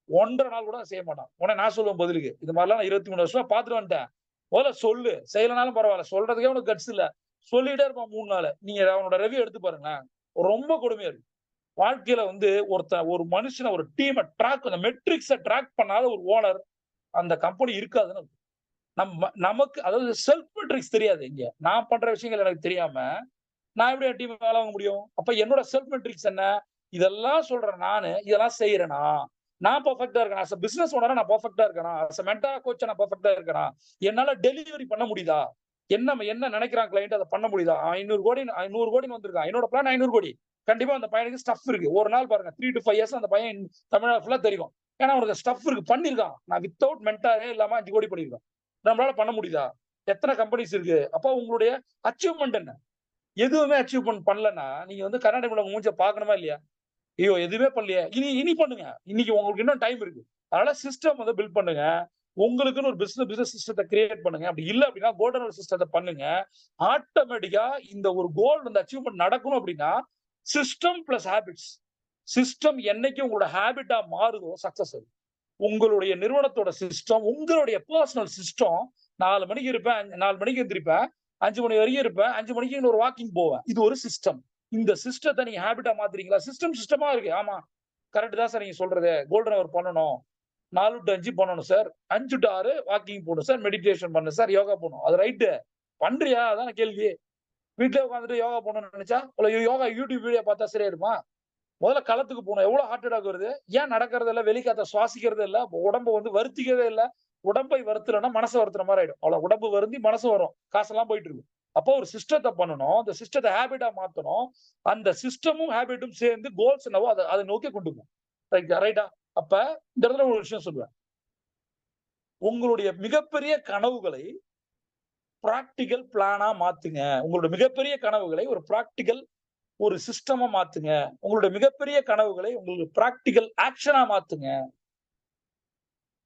1.5 நாள் கூட செய்ய மாட்டான். உடனே நான் சொல்லுவேன் பதிலுக்கு, இது மாதிரிலாம் நான் 23 வருஷமா பார்த்துட்டு வந்துட்டேன். முதல்ல சொல்லு, செய்யலனாலும் பரவாயில்ல, சொல்றதுக்கே உனக்கு கட்ஸ் இல்ல. சொல்லிட்டே இருப்பான் 3 நாள். நீங்க அவனோட ரிவ்யூ எடுத்து பாருங்களேன், ரொம்ப கொடுமையா இருக்கு. வாழ்க்கையில வந்து ஒரு மனுஷனை, ஒரு டீமை ட்ராக், அந்த மெட்ரிக்ஸை ட்ராக் பண்ணாத ஒரு ஓனர் அந்த கம்பெனி இருக்காதுன்னு. நமக்கு அதாவது செல்ஃப் மெட்ரிக்ஸ் தெரியாது. இங்க நான் பண்ற விஷயங்கள் எனக்கு தெரியாம நான் எப்படி என் டீம் வேலை வாங்க முடியும்? அப்ப என்னோட செல்ஃப் மெட்ரிக்ஸ் என்ன? இதெல்லாம் சொல்றேன் நானு, இதெல்லாம் செய்யறேனா? நான் பெர்ஃபெக்ட்டா இருக்கேனா? அஸ் எ பிசினஸ் ஓனரா நான் பெர்ஃபெக்ட்டா இருக்கேனா? அஸ் எ மென்டார் கோச்சா நான் பெர்ஃபெக்ட்டா இருக்கேனா? என்னால டெலிவரி பண்ண முடியுதா? என்ன நினைக்கிறான் கிளையண்ட், அதை பண்ண முடியுதா? 500 கோடி 100 கோடின்னு வந்திருக்கான். என்னோட பிளான் 500 கோடி. கண்டிப்பா அந்த பையனுக்கு ஸ்டஃப் இருக்கு. ஒரு நாள் பாருங்க 3 to 5 இயர்ஸ் அந்த பையன் தமிழ்நாடு ஃபுல்லா தெரியும். ஏன்னா அவனுக்கு ஸ்டஃப் இருக்கு, பண்ணிருக்கான். நான் வித்தவுட் மென்டாரே இல்லாம 5 கோடி பண்ணிருக்கேன். நம்மளால பண்ண முடியுதா? எத்தனை கம்பெனிஸ் இருக்கு? அப்ப உங்களுடைய அச்சீவ்மெண்ட் என்ன? எதுவுமே அச்சீவ்மெண்ட் பண்ணலன்னா நீங்க வந்து கர்நாடக உள்ள மூஞ்ச பார்க்கணுமா இல்லையா? ஐயோ எதுவுமே பண்ணலையே, இனி பண்ணுங்க. இன்னைக்கு உங்களுக்கு இன்னும் டைம் இருக்கு. அதனால சிஸ்டம் வந்து பில்ட் பண்ணுங்க. உங்களுக்குன்னு ஒரு பிசினஸ் சிஸ்டத்தை கிரியேட் பண்ணுங்க. அப்படி இல்ல அப்படின்னா கோல்டன் சிஸ்டத்தை பண்ணுங்க. ஆட்டோமேட்டிக்கா இந்த ஒரு கோல் வந்து அச்சீவ்மெண்ட் நடக்கணும் அப்படின்னா சிஸ்டம் பிளஸ் ஹேபிட்ஸ். சிஸ்டம் என்னைக்கு உங்களோட ஹேபிட்டா மாறுதோ சக்சஸ் அது. உங்களுடைய நிறுவனத்தோட சிஸ்டம், உங்களுடைய பர்சனல் சிஸ்டம். 4 மணிக்கு இருப்பேன், 4 மணிக்கு எந்திரிப்பேன், 5 மணி வரைக்கும் இருப்பேன், 5 மணிக்கு ஒரு வாக்கிங் போவேன். இது ஒரு சிஸ்டம். இந்த சிஸ்டத்தை நீங்க ஹேபிட்டா மாத்துறீங்களா? சிஸ்டமா இருக்கு. ஆமா, கரெக்ட் தான் சார் நீங்க சொல்றது. கோல்டன் அவர் பண்ணணும், 4 to 5 பண்ணணும் சார், 5 to 6 வாக்கிங் போகணும் சார், மெடிடேஷன் பண்ணணும் சார், யோகா போகணும். அது ரைட்டு. பண்றியா? அதான கேள்வி. வீட்டுல உட்காந்துட்டு யோகா பண்ணணும்னு நினைச்சா யோகா யூடியூப் வீடியோ பார்த்தா சரியா இருமா? முதல்ல களத்துக்கு போகணும். எவ்வளவு ஹார்ட் அட்டாக் வருது? ஏன் நடக்கிறது இல்ல? வெளிக்காத்த சுவாசிக்கிறது இல்ல? உடம்பு வந்து வருத்திக்கிறதே இல்ல. உடம்பை வருத்தலன்னா மனசை வருத்துற மாதிரி ஆயிடும். அவ்வளவு உடம்பு வருந்தி மனசு வரும், காசெல்லாம் போயிட்டு இருக்கு. அப்போ ஒரு சிஸ்டத்தை பண்ணணும், அந்த சிஸ்டத்தை ஹேபிட்டா மாத்தணும். அந்த சிஸ்டமும் ஹேபிட்டும் சேர்ந்து கோல்ஸ் என்னவோ அதை நோக்கி கொண்டு போகும். ரைட்டா? அப்ப இந்த இடத்துல ஒரு விஷயம் சொல்லுவேன். உங்களுடைய மிகப்பெரிய கனவுகளை பிராக்டிகல் பிளானா மாத்துங்க. உங்களுடைய மிகப்பெரிய கனவுகளை ஒரு பிராக்டிகல் ஒரு சிஸ்டமா மாத்துங்க. உங்களுடைய மிகப்பெரிய கனவுகளை உங்களுக்கு பிராக்டிகல் ஆக்ஷனா மாத்துங்க.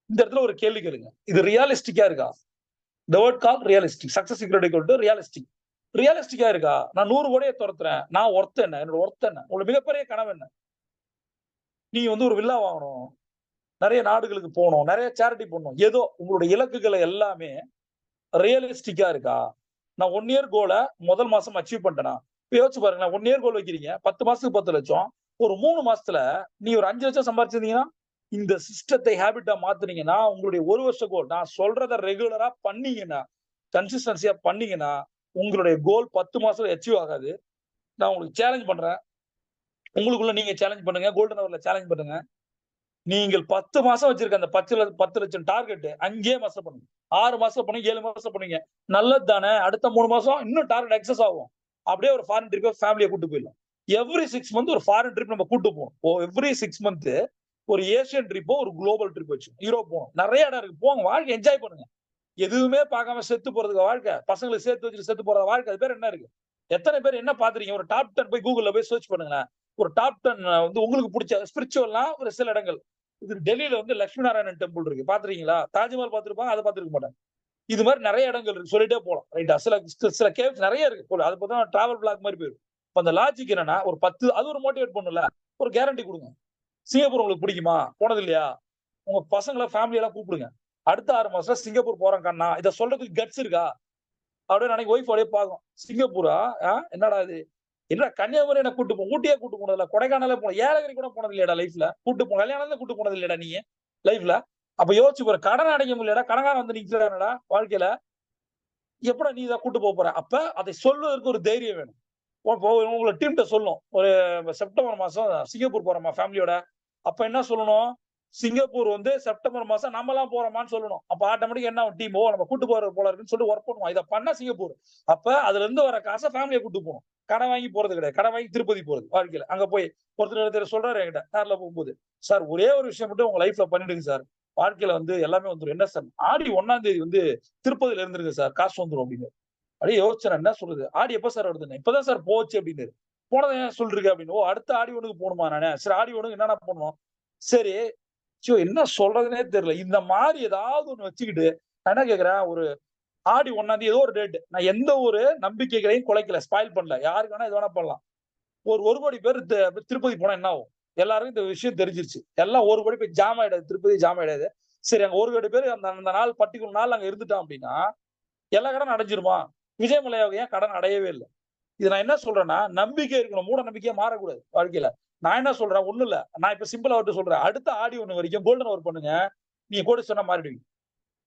இந்த இடத்துல ஒரு கேள்வி கேளுங்க, இது ரியலிஸ்டிக்கா இருக்கா? The word called realistic. Success equal to realistic. ரியலிஸ்டிக்கா இருக்கா? நான் 100 கோடியை துரத்துறேன், நான் ஒர்த் என்ன? என்னோட ஒர்த் என்ன? உங்களுக்கு மிகப்பெரிய கனவு என்ன? நீங்க வந்து ஒரு வில்லா வாங்கணும், நிறைய நாடுகளுக்கு போகணும், நிறைய சேரிட்டி பண்ணணும். ஏதோ உங்களுடைய இலக்குகளை எல்லாமே ரியலிஸ்டிக்கா இருக்கா? நான் 1 இயர் கோல முதல் மாசம் அச்சீவ் பண்ணிட்டேனா? யோசிச்சு பாருங்க. 1 இயர் கோல் வைக்கிறீங்க, 10 மாசத்துக்கு 10 லட்சம். ஒரு 3 மாசத்துல நீ ஒரு 5 லட்சம் சம்பாதிச்சிருந்தீங்கன்னா, இந்த சிஸ்டத்தை ஹேபிட்டா மாத்துனீங்கன்னா, உங்களுடைய 1 வருஷ கோல், நான் சொல்றத ரெகுலரா பண்ணீங்கன்னா, கன்சிஸ்டன்சியா பண்ணீங்கன்னா, உங்களுடைய கோல் 10 மாசத்துல அச்சீவ் ஆகாது. நான் உங்களுக்கு சேலஞ்ச் பண்றேன். உங்களுக்குள்ள நீங்க சேலஞ்ச் பண்ணுங்க. கோல்டன் அவர்ல சேலஞ்ச் பண்ணுங்க. நீங்கள் 10 மாசம் வச்சிருக்க அந்த 10 லட்சம் டார்கெட் 5 மாசம் பண்ணுங்க, 6 மாசம் பண்ணுங்க, 7 மாசம் பண்ணுங்க. நல்லது தானே? அடுத்த 3 மாசம் இன்னும் டார்கெட் எக்ஸஸ் ஆகும். அப்படியே ஒரு ஃபாரின் ட்ரிப் ஃபேமிலியை கூட்டு போயிடலாம். எவ்ரி 6 மந்த் ஒரு ஃபாரின் ட்ரிப் நம்ம கூட்டு போவோம். எவ்ரி 6 மந்த் ஒரு ஏசியன் ட்ரிப்போ ஒரு குளோபல் ட்ரிப் வச்சு யூரோப் போகணும். நிறைய இடம் இருக்கு, போங்க, வாழ்க்கை என்ஜாய் பண்ணுங்க. எதுவுமே பார்க்காம செத்து போறதுக்கு வாழ்க்கை, பசங்களுக்கு சேர்த்து வச்சுட்டு செத்து போற வாழ்க்கை, அது பேர் என்ன இருக்கு? எத்தனை பேர் என்ன பார்த்திருக்கீங்க? ஒரு டாப் 10 போய் கூகுள்ல போய் சர்ச் பண்ணுங்களேன். ஒரு டாப் 10 வந்து உங்களுக்கு பிடிச்ச ஸ்பிரிச்சுவல்னா ஒரு சில இடங்கள். இது டெல்லியில வந்து லட்சுமி நாராயணன் டெம்பிள் இருக்கு. பார்த்திருக்கீங்களா? தாஜ்மஹால் பார்த்திருப்பாங்க, அத பார்த்திருக்க மாட்டாங்க. இது மாரி நெறைய இடங்கள் இருக்கு. சொல்லிட்டே போலாம். ரைட்டா? சில கேவ்ஸ் நெறைய இருக்கு. அத பார்த்தா டிராவல் பிளாக் மாரி போயிரும். இப்ப அந்த லாஜிக் என்னன்னா, ஒரு 10 அது ஒரு மோட்டிவேட் பண்ணும்ல. ஒரு கேரண்டி குடுங்க. சிங்கப்பூர் உங்களுக்கு பிடிக்குமா? போனது இல்லையா? உங்க பசங்கள, ஃபேமிலி எல்லாம் கூப்பிடுங்க. அடுத்த 6 மாசத்துல சிங்கப்பூர் போறோம் கண்ணா. இத சொல்றதுக்கு கட்ஸ் இருக்கா? அப்படியே நாளைக்கு ஒய்ஃப் அப்படியே பார்க்கும். சிங்கப்பூரா? என்னடா இது? என்னடா கன்னியாகுமரி என்ன கூட்டு ஊட்டியே கூட்டு போனதில்ல. கொடைக்கானலே ஏலகிரி கூட போனது இல்லையாடா லைஃப்ல? கல்யாணம் கூட்டு போனது இல்லையாடா நீ லைஃப்ல? அப்ப யோசிச்சு பாரு. கடன் அடைக்க முடியலடா. கடன்காரன் வந்து நிக்கிறானடா வாழ்க்கையில. எப்படா நீ இத கூட்டு போற? அப்ப அதை சொல்வதற்கு ஒரு தைரியம் வேணும். இப்போ உங்கள டீம்ட்ட சொல்லும். ஒரு செப்டம்பர் மாசம் சிங்கப்பூர் போறோமா ஃபேமிலியோட. அப்ப என்ன சொல்லணும்? சிங்கப்பூர் வந்து செப்டம்பர் மாசம் நம்மலாம் போறோமான்னு சொல்லணும். அப்ப ஆட்டோமேட்டிக்கா என்ன ஆகும் டீம், நம்ம கூட்டு போறது போல இருக்குன்னு சொல்லிட்டு வொர்க் பண்ணுவோம். இத பண்ணா சிங்கப்பூர். அப்ப அதுல இருந்து வர காச ஃபேமிலிய கூட்டு போணும். கடன் வாங்கி போறது கிடையாது. கடன் வாங்கி திருப்பதி போறது வாழ்க்கையில. அங்க போய் ஒருத்தர் சொல்றாரு என்கிட்ட கார்ல போகும்போது, "சார் ஒரே ஒரு விஷயம் மட்டும் உங்க லைஃப்ல பண்ணிடுங்க சார். வாழ்க்கையில வந்து எல்லாமே வந்துரும்." "என்ன சார்?" "ஆடி 1ஆம் தேதி வந்து திருப்பதியில இருந்துருங்க சார். காசு வந்துரும்." அப்படின்னு. அப்படியே யோசிச்சேன் என்ன சொல்றது? ஆடி எப்ப சார் வருதுன்னு? இப்பதான் சார் போச்சு அப்படின்னாரு. போனத ஏன் சொல்றீங்க அப்படின்னு. ஓ அடுத்த ஆடி 1க்கு போணுமா நானு? சரி ஆடி 1க்கு என்னடா பண்ணணும்? சரி, என்ன சொல்றதுன்னே தெரியல. இந்த மாரி ஏதாவது ஒண்ணு வச்சுக்கிட்டு, நான் என்ன கேட்கிறேன், ஒரு ஆடி 1ஆம் தேதி ஏதோ ஒரு டேட். நான் எந்த ஒரு நம்பிக்கைகளையும் குலைக்கல, ஸ்பாயில் பண்ணல. யாருக்கு வேணா எது வேணா பண்ணலாம். ஒரு 1 கோடி பேர் திருப்பதி போனா என்ன ஆகும்? எல்லாருக்கும் இந்த விஷயம் தெரிஞ்சிருச்சு. எல்லாம் 1 கோடி போய் ஜாம் ஆயிடாது. திருப்பதி ஜாம் ஆயிடாது. சரி அங்க 1 கோடி பேர் அந்த அந்த நாள் பர்ட்டிகுலர் நாள் அங்க இருந்துட்டான் அப்படின்னா, எல்லா கடனும் அடைஞ்சிருமா? விஜய் மல்லையாவுக்கு ஏன் கடன் அடையவே இல்ல? இது நான் என்ன சொல்றேன்னா, நம்பிக்கை இருக்கணும். மூட நம்பிக்கையா மாறக்கூடாது வாழ்க்கையில. நான் என்ன சொல்றேன், ஒண்ணும் இல்ல. நான் இப்ப சிம்பிளா அவர்ட்ட சொல்றேன். அடுத்த ஆடி 1 வரைக்கும் கோல்டன் ஹவர் பண்ணுங்க. நீங்க கோடீஸ்வரனா மாறிடுவீங்க.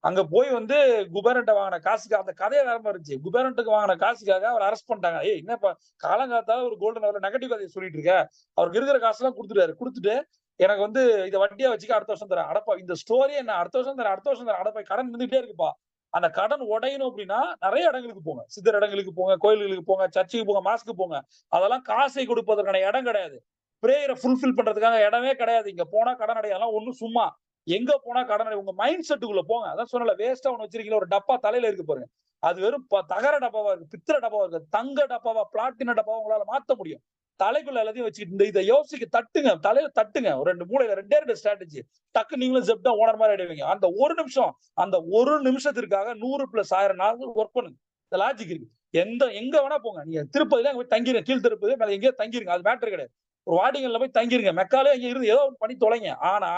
அங்க போய் வந்து குபேரன்ட்ட வாங்குன காசுக்கு அந்த கதையே வேற மாரி இருந்துச்சு. குபேரன்ட்டுக்கு வாங்குன காசுக்காக அவர அரெஸ்ட் பண்ணிட்டாங்க. ஏய் என்னப்பா காலங்காத்தால ஒரு கோல்டன் ஹவர்ல நெகட்டிவ் கதைய சொல்லிட்டு இருக்க. அவருக்கு இருக்கிற காசெல்லாம் குடுத்துட்டாரு. குடுத்துட்டு எனக்கு வந்து இத வட்டியா வச்சுக்க அடுத்த வருஷம் தரேன். அடப்பா இந்த ஸ்டோரியே என்ன அடுத்த வருஷம் தரேன், அடுத்த வருஷம் தரேன். அடப்பா கடன் இருந்துட்டே இருக்குப்பா. அந்த கடன் உடையணும் அப்டின்னா நெறைய இடங்களுக்கு போங்க. சித்தர் இடங்களுக்கு போங்க, கோயில்களுக்கு போங்க, சர்ச்சுக்கு போங்க, மாஸ்க்கு போங்க. அதெல்லாம் காசை கொடுப்பதற்கான இடம் கிடையாது. பிரேயர ஃபுல்ஃபில் பண்றதுக்காக இடமே கிடையாது. இங்க போனா கடன் அடையும். அதெல்லாம் ஒண்ணும் சும்மா. எங்க போனா கடன் அடையும். உங்க மைண்ட் செட்டுக்குள்ள போங்க. அதான் சொன்னேன்ல வேஸ்ட்டா ஒண்ணு வச்சிருக்கீங்களா ஒரு டப்பா தலையில இருக்கு பாருங்க. அது வெறும் தகர டப்பாவா இருக்கு, பித்தள டப்பாவா இருக்கு, தங்க டப்பாவா, பிளாட்டினம் டப்பாவா உங்களால மாத்த முடியும். தலைக்குள்ள எல்லாத்தையும் வச்சுக்கிட்டு இத யோசிக்க தட்டுங்க. தலையில தட்டுங்க. ஒரு 2 மூலையில 2 ஸ்ட்ராட்டஜி. டக்கு நீங்களும் ஜெப்டா ஓனர் மாரி ஆயிடுவீங்க. அந்த 1 நிமிஷம், அந்த 1 நிமிஷத்திற்காக 100 பிளஸ் 1000 நாள் வொர்க் பண்ணுங்க. இந்த லாஜிக் இருக்கு. எங்க வேணா போங்க. நீங்க திருப்பதில அங்க போய் தங்கிருங்க. கீழ் திருப்பதி மேல எங்கேயோ தங்கிருங்க. அது மேட்டர் கிடையாது. ஒரு வாடிகன்ல போய் தங்கிருங்க. மெக்காலே அங்க இருந்து ஏதோ ஒண்ணு பண்ணி தொலைங்க. ஆனா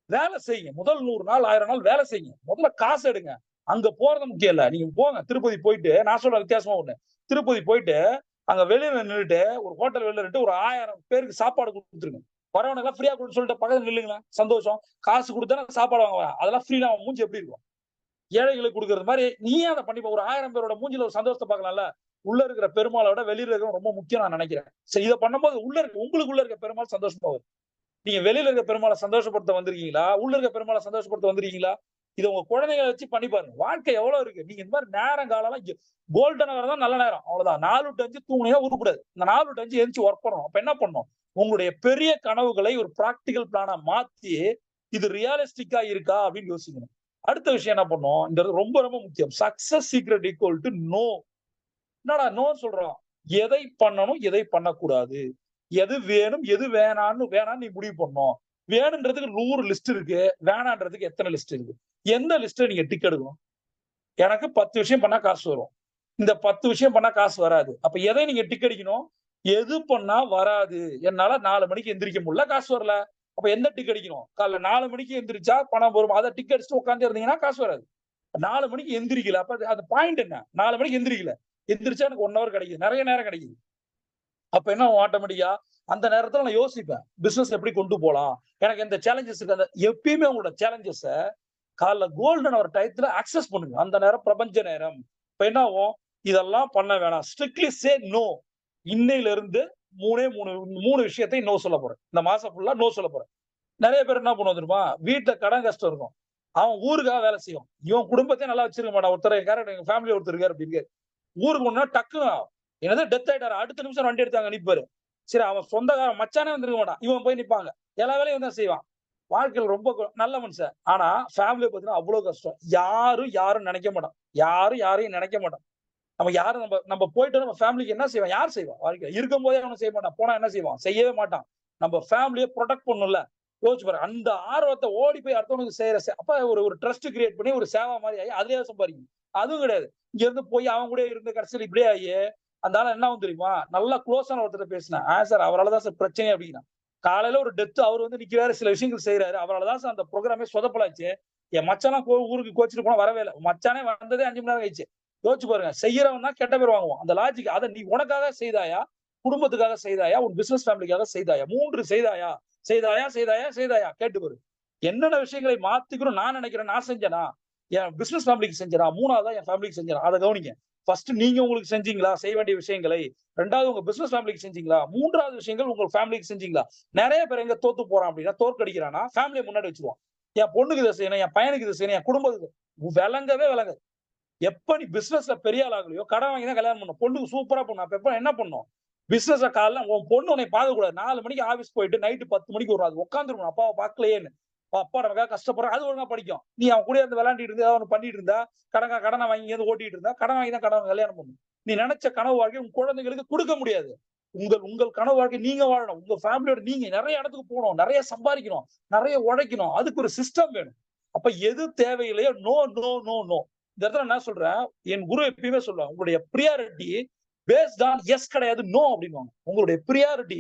வேலை செய்யுங்க. முதல் 100 நாள், 1000 நாள் வேலை செய்யுங்க. முதல்ல காசு எடுங்க. அங்க போறது முக்கியம் இல்ல. நீங்க போங்க. திருப்பதி போயிட்டு நான் சொல்ற வித்தியாசமா ஒண்ணு. திருப்பதி போயிட்டு அங்க வெளியில நின்னுட்டு ஒரு ஹோட்டல் வெளில நின்னுட்டு ஒரு 1000 பேருக்கு சாப்பாடு குடுத்துருங்க. வரவனுக்குலாம் ஃப்ரீயா குடுன்னு சொல்லிட்டு பக்கத்துல நில்லுங்களேன். சந்தோஷம். காசு குடுத்தா சாப்பாடு வாங்க வரான். அதெல்லாம் ஃப்ரீனா அவன் மூஞ்சி எப்படி இருக்கும்? ஏழைகளுக்கு குடுக்குறது மாரி நீயே அத பண்ணி ஒரு 1000 பேரோட மூஞ்சில ஒரு சந்தோஷத்த பார்க்கலாம்ல. உள்ள இருக்கிற பெருமாள விட வெளியில இருக்கிறவன் ரொம்ப முக்கியம் நான் நினைக்கிறேன். சரி இத பண்ணும்போது உங்களுக்குள்ள இருக்க பெருமாள் சந்தோஷமா வரும். நீங்க வெளியில இருக்க பெருமாள சந்தோஷப்படுத்த வந்திருக்கீங்களா? உள்ள இருக்க பெருமாள சந்தோஷப்படுத்த வந்திருக்கீங்களா? இத உங்க குழந்தைகள வச்சு பண்ணி பாருங்க. வாழ்க்கை எவ்வளவு இருக்கு. நீங்க இந்த மாரி நேரம் காலம்லாம் கோல்டன் ஹவர் தான் நல்ல நேரம். அவ்வளவுதான். 4 டூ 5 தூங்குனீங்கன்னா உருப்படாது. இந்த 4 டூ 5 எந்திச்சு வொர்க் பண்ணணும். அப்ப என்ன பண்ணணும்? உங்களுடைய பெரிய கனவுகளை ஒரு பிராக்டிகல் பிளானா மாத்தி, இது ரியலிஸ்டிக்கா இருக்கா அப்படின்னு யோசிக்கணும். அடுத்த விஷயம் என்ன பண்ணணும்? இந்த ரொம்ப ரொம்ப முக்கியம். Success secret equal to no. என்னடா நோ சொல்றோம்? எதை பண்ணணும், எதை பண்ணக்கூடாது. எது வேணும், எது வேணான்னு நீ முடிவு பண்ணணும். வேணுன்றதுக்கு 100 லிஸ்ட் இருக்கு. வேணான்றதுக்கு எத்தன லிஸ்ட் இருக்கு? எந்த லிஸ்ட்ட நீங்க டிக் எடுக்கணும்? எனக்கு 10 விஷயம் பண்ணா காசு வரும். இந்த 10 விஷயம் பண்ணா காசு வராது. அப்ப எதை நீங்க டிக் அடிக்கணும்? எது பண்ணா வராது? என்னால 4 மணிக்கு எந்திரிக்க முடியல, காசு வரல. அப்ப எந்த டிக் அடிக்கணும்? காலைல 4 மணிக்கு எந்திரிச்சா பணம் வரும். அத டிக் அடிச்சுட்டு உட்கார்ந்தே இருந்தீங்கன்னா காசு வராது. 4 மணிக்கு எந்திரிக்கல. அப்ப அது பாயிண்ட் என்ன? 4 மணிக்கு எந்திரிக்கல. எந்திரிச்சா எனக்கு 1 ஹவர் கிடைக்குது. நெறைய நேரம் கிடைக்குது. அப்ப என்ன ஆகும் ஆட்டோமேட்டிக்கா, அந்த நேரத்துல நான் யோசிப்பேன். பிசினஸ் எப்படி கொண்டு போலாம்? எனக்கு இந்த சேலஞ்சஸ் இருக்கு. அந்த எப்பயுமே உங்களோட சேலஞ்சஸ காலைல கோல்டன் ஹவர் டயத்துல அக்சஸ் பண்ணுங்க. அந்த நேரம் பிரபஞ்ச நேரம். இப்ப என்ன ஆகும்? இதெல்லாம் பண்ண வேணாம். Strictly say no. இன்னையில இருந்து 3 விஷயத்தை நோ சொல்லப் போறேன். இந்த மாசம் ஃபுல்லா நோ சொல்லப் போறேன். நெறைய பேர் என்ன பண்ணுவோம் தெரியுமா? வீட்ல கடன் கஷ்டம் இருக்கும். அவன் ஊருக்காக வேலை செய்வான். இவன் குடும்பத்தையே நல்லா வச்சிருக்க மாட்டான். ஒருத்தர் எங்க ஃபேமிலி ஒருத்தர் இருக்காரு அப்படின்னு. ஊருக்கு போனா டக்குனு என்னது டெத் ஆயிட்டாரு. அடுத்த நிமிஷம் வண்டி எடுத்து அங்க நிப்பாரு. சரி அவன் சொந்தக்காரன் மச்சானே வந்திருக்க மாட்டான். இவன் போய் நிப்பாங்க. எல்லா வேலையும் இவன் தான் செய்வான். வாழ்க்கையில ரொம்ப நல்ல மனுஷன். ஆனா ஃபேமிலிய பாத்தீங்கன்னா அவ்வளவு கஷ்டம். யாரும் நினைக்க மாட்டான். யாரையும் நினைக்க மாட்டான். நம்ம யாரும் நம்ம போயிட்டு நம்ம ஃபேமிலிக்கு என்ன செய்வான்? யார் செய்வா? வாழ்க்கையில இருக்கும்போதே அவனும் செய்ய மாட்டான். போனா என்ன செய்வான்? செய்யவே மாட்டான். நம்ம ஃபேமிலிய புரொடெக்ட் பண்ணணும்ல. யோசிச்சு பாரு. அந்த ஆர்வத்த ஓடி போய் அடுத்தவனுக்கு செய்யற அப்ப ஒரு ஒரு ட்ரஸ்ட் கிரியேட் பண்ணி ஒரு சேவா மாரி ஆயி அதிலேயே சம்பாதிக்கணும். அதுவும் கிடையாது. இங்க இருந்து போய் அவன் கூட இருந்து கடைசியில இப்படியே ஆயி, அந்த ஆளு என்ன ஆகும் தெரியுமா? நல்லா க்ளோஸான ஒருத்தர்ட்ட பேசினேன். சார் அவரால தான் சார் பிரச்சனையே அப்படின்னான். காலையில ஒரு டெத் அவரு வந்து நிக்கிறாரு, சில விஷயங்கள் செய்றாரு. அவரால தான் சார் அந்த புரோகிராமே சொதப்பலாச்சு. என் மச்சான்லாம் ஊருக்கு கோச்சிட்டு போனா வரவே இல்ல. மச்சானே வந்ததே 5 மணி நேரம் கழிச்சு. யோசிச்சு பாருங்க. செய்யறவன் தான் கெட்ட பேர் வாங்குவான். அந்த லாஜிக் அத நீ உனக்காக செய்தாயா? குடும்பத்துக்காக செய்தாயா? உன் பிசினஸ் ஃபேமிலிக்காக செய்தாயா? 3 செய்தாயா? செய்தாயா? கேட்டு பாரு. என்னென்ன விஷயங்களை மாத்திக்கணும் நான் நினைக்கிறேன். நான் செஞ்சேனா? என் பிசினஸ் ஃபேமிலிக்கு செஞ்சேனா? 3வதா என் ஃபேமிலிக்கு செஞ்சேனா? அத கவனிங்க. ஃபர்ஸ்ட் நீங்க உங்களுக்கு செஞ்சீங்களா? செய்ய வேண்டிய விஷயங்களை. 2வது உங்க பிசினஸ் ஃபேமிலிக்கு செஞ்சீங்களா? 3வது விஷயங்கள் உங்க ஃபேமிலிக்கு செஞ்சீங்களா? நெறைய பேர் எங்க தோத்து போறான் அப்படின்னா, தோற்கடிக்கிறானா, ஃபேமிலிய முன்னாடி வச்சுருவான். என் பொண்ணுக்கு இத செய்யணும், என் பையனுக்கு இத செய்யணும், என் குடும்பத்துக்கு விளங்கவே விளங்காது. எப்ப நீ பிசினஸ்ல பெரிய ஆள் ஆகலையோ, கடன் வாங்கி தான் கல்யாணம் பண்ணணும். பொண்ணுக்கு சூப்பரா பண்ணணும். அப்ப எப்ப என்ன பண்ணணும்? பிசினஸ காலைல உன் பொண்ணு உன்னைய பார்க்கக்கூடாது. 4 மணிக்கு ஆபீஸ் போயிட்டு நைட் 10 மணிக்கு வரும். அது உட்கார்ந்துருக்கணும். அப்பாவ பார்க்கலையேன்னு. அப்பா நமக்காக கஷ்டப்படுறான். அது ஒழுங்கா படிக்கும். நீ அவன் கூடயே இருந்து விளையாண்டுட்டு இருந்து ஏதாவது ஒண்ணு பண்ணிட்டு இருந்தா, கடன வாங்கி இங்கேருந்து ஓட்டிட்டு இருந்தா, கடன் வாங்கி தான் கல்யாணம் பண்ணணும். நீ நினைச்ச கனவு வாழ்க்கை உன் குழந்தைகளுக்கு குடுக்க முடியாது. உங்கள் உங்கள் கனவு வாழ்க்கை நீங்க வாழணும். உங்க ஃபேமிலியோட நீங்க நெறைய இடத்துக்கு போணும். நெறைய சம்பாதிக்கணும். நெறைய உழைக்கணும். அதுக்கு ஒரு சிஸ்டம் வேணும். அப்ப எது தேவையில்லையோ நோ, நோ, நோ, நோ. இந்த இடத்துல என்ன சொல்றேன், என் குரு எப்பயுமே சொல்லுவாங்க, உங்களுடைய பிரியாரிட்டி பேஸ்ட் ஆன் எஸ் கிடையாது, நோ அப்படின்னுவாங்க. உங்களுடைய பிரியாரிட்டி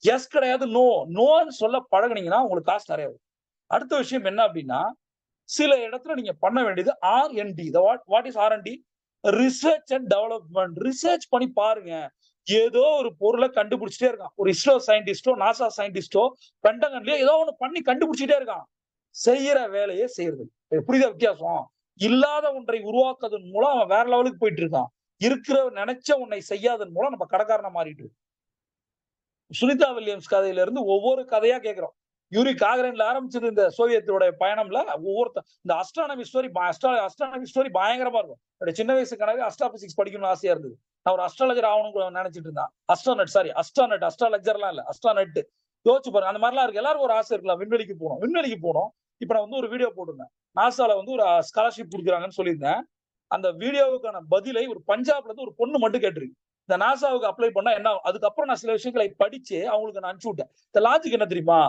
எஸ் கிடையாது, நோ. நோன்னு சொல்ல பழகுனீங்கன்னா உங்களுக்கு காசு நெறைய வரும். அடுத்த விஷயம் என்ன அப்படின்னா, சில இடத்துல நீங்க பண்ண வேண்டியது R&D. What is R&D? Research and development. Research பண்ணி பாருங்க. ஏதோ ஒரு பொருள கண்டுபிடிச்சிட்டே இருக்கான். ஒரு இஸ்ரோ சயின்டிஸ்டோ, நாசா சயின்டிஸ்டோ, பென்டகன்லயோ ஏதோ ஒண்ணு பண்ணி கண்டுபிடிச்சிட்டே இருக்கான். செய்யற வேலையே செய்யறது. புரியுதா வித்தியாசம்? இல்லாத ஒன்றை உருவாக்குவதன் மூலம் அவன் வேற லெவலுக்கு போயிட்டு இருக்கான். இருக்கிற நினைச்ச ஒன்னை செய்யாதன் மூலம் நம்ம கடைக்காரனா மாறிட்டு இருக்கோம். சுனிதா வில்லியம்ஸ் கதையில இருந்து ஒவ்வொரு கதையா கேட்கிறோம். யூரி காகரன்ல ஆரம்பிச்சது இந்த சோவியத்தோட பயணம்ல இந்த அஸ்ட்ரானமி ஸ்டோரி பயங்கரமா இருக்கும். என்னோட சின்ன வயசு கனவு அஸ்ட்ராபிசிக்ஸ் படிக்கணும்னு ஆசையா இருந்தது. நான் ஒரு அஸ்ட்ராலஜர் ஆகணும்னு நினைச்சிட்டு இருந்தேன். அஸ்ட்ராலஜர்லாம் இல்ல, அஸ்ட்ரானட். யோசிச்சு பாருங்க. அந்த மாதிரிலாம் இருக்கு. எல்லாருக்கும் ஒரு ஆசை இருக்கலாம். விண்வெளிக்கு போனோம். இப்ப நான் வந்து ஒரு வீடியோ போட்டிருந்தேன். நாசால வந்து ஒரு ஸ்காலர்ஷிப் குடுக்குறாங்கன்னு சொல்லியிருந்தேன். அந்த வீடியோவுக்கான பதிலை ஒரு பஞ்சாப்ல இருந்து ஒரு பொண்ணு மட்டும் கேட்டிருக்கு. இந்த நாசாவுக்கு அப்ளை பண்ணா என்ன ஆகும்? அதுக்கப்புறம் நான் சில விஷயங்களை படிச்சு அவங்களுக்கு நான் அனுப்பிச்சு விட்டேன். இந்த லாஜிக் என்ன தெரியுமா?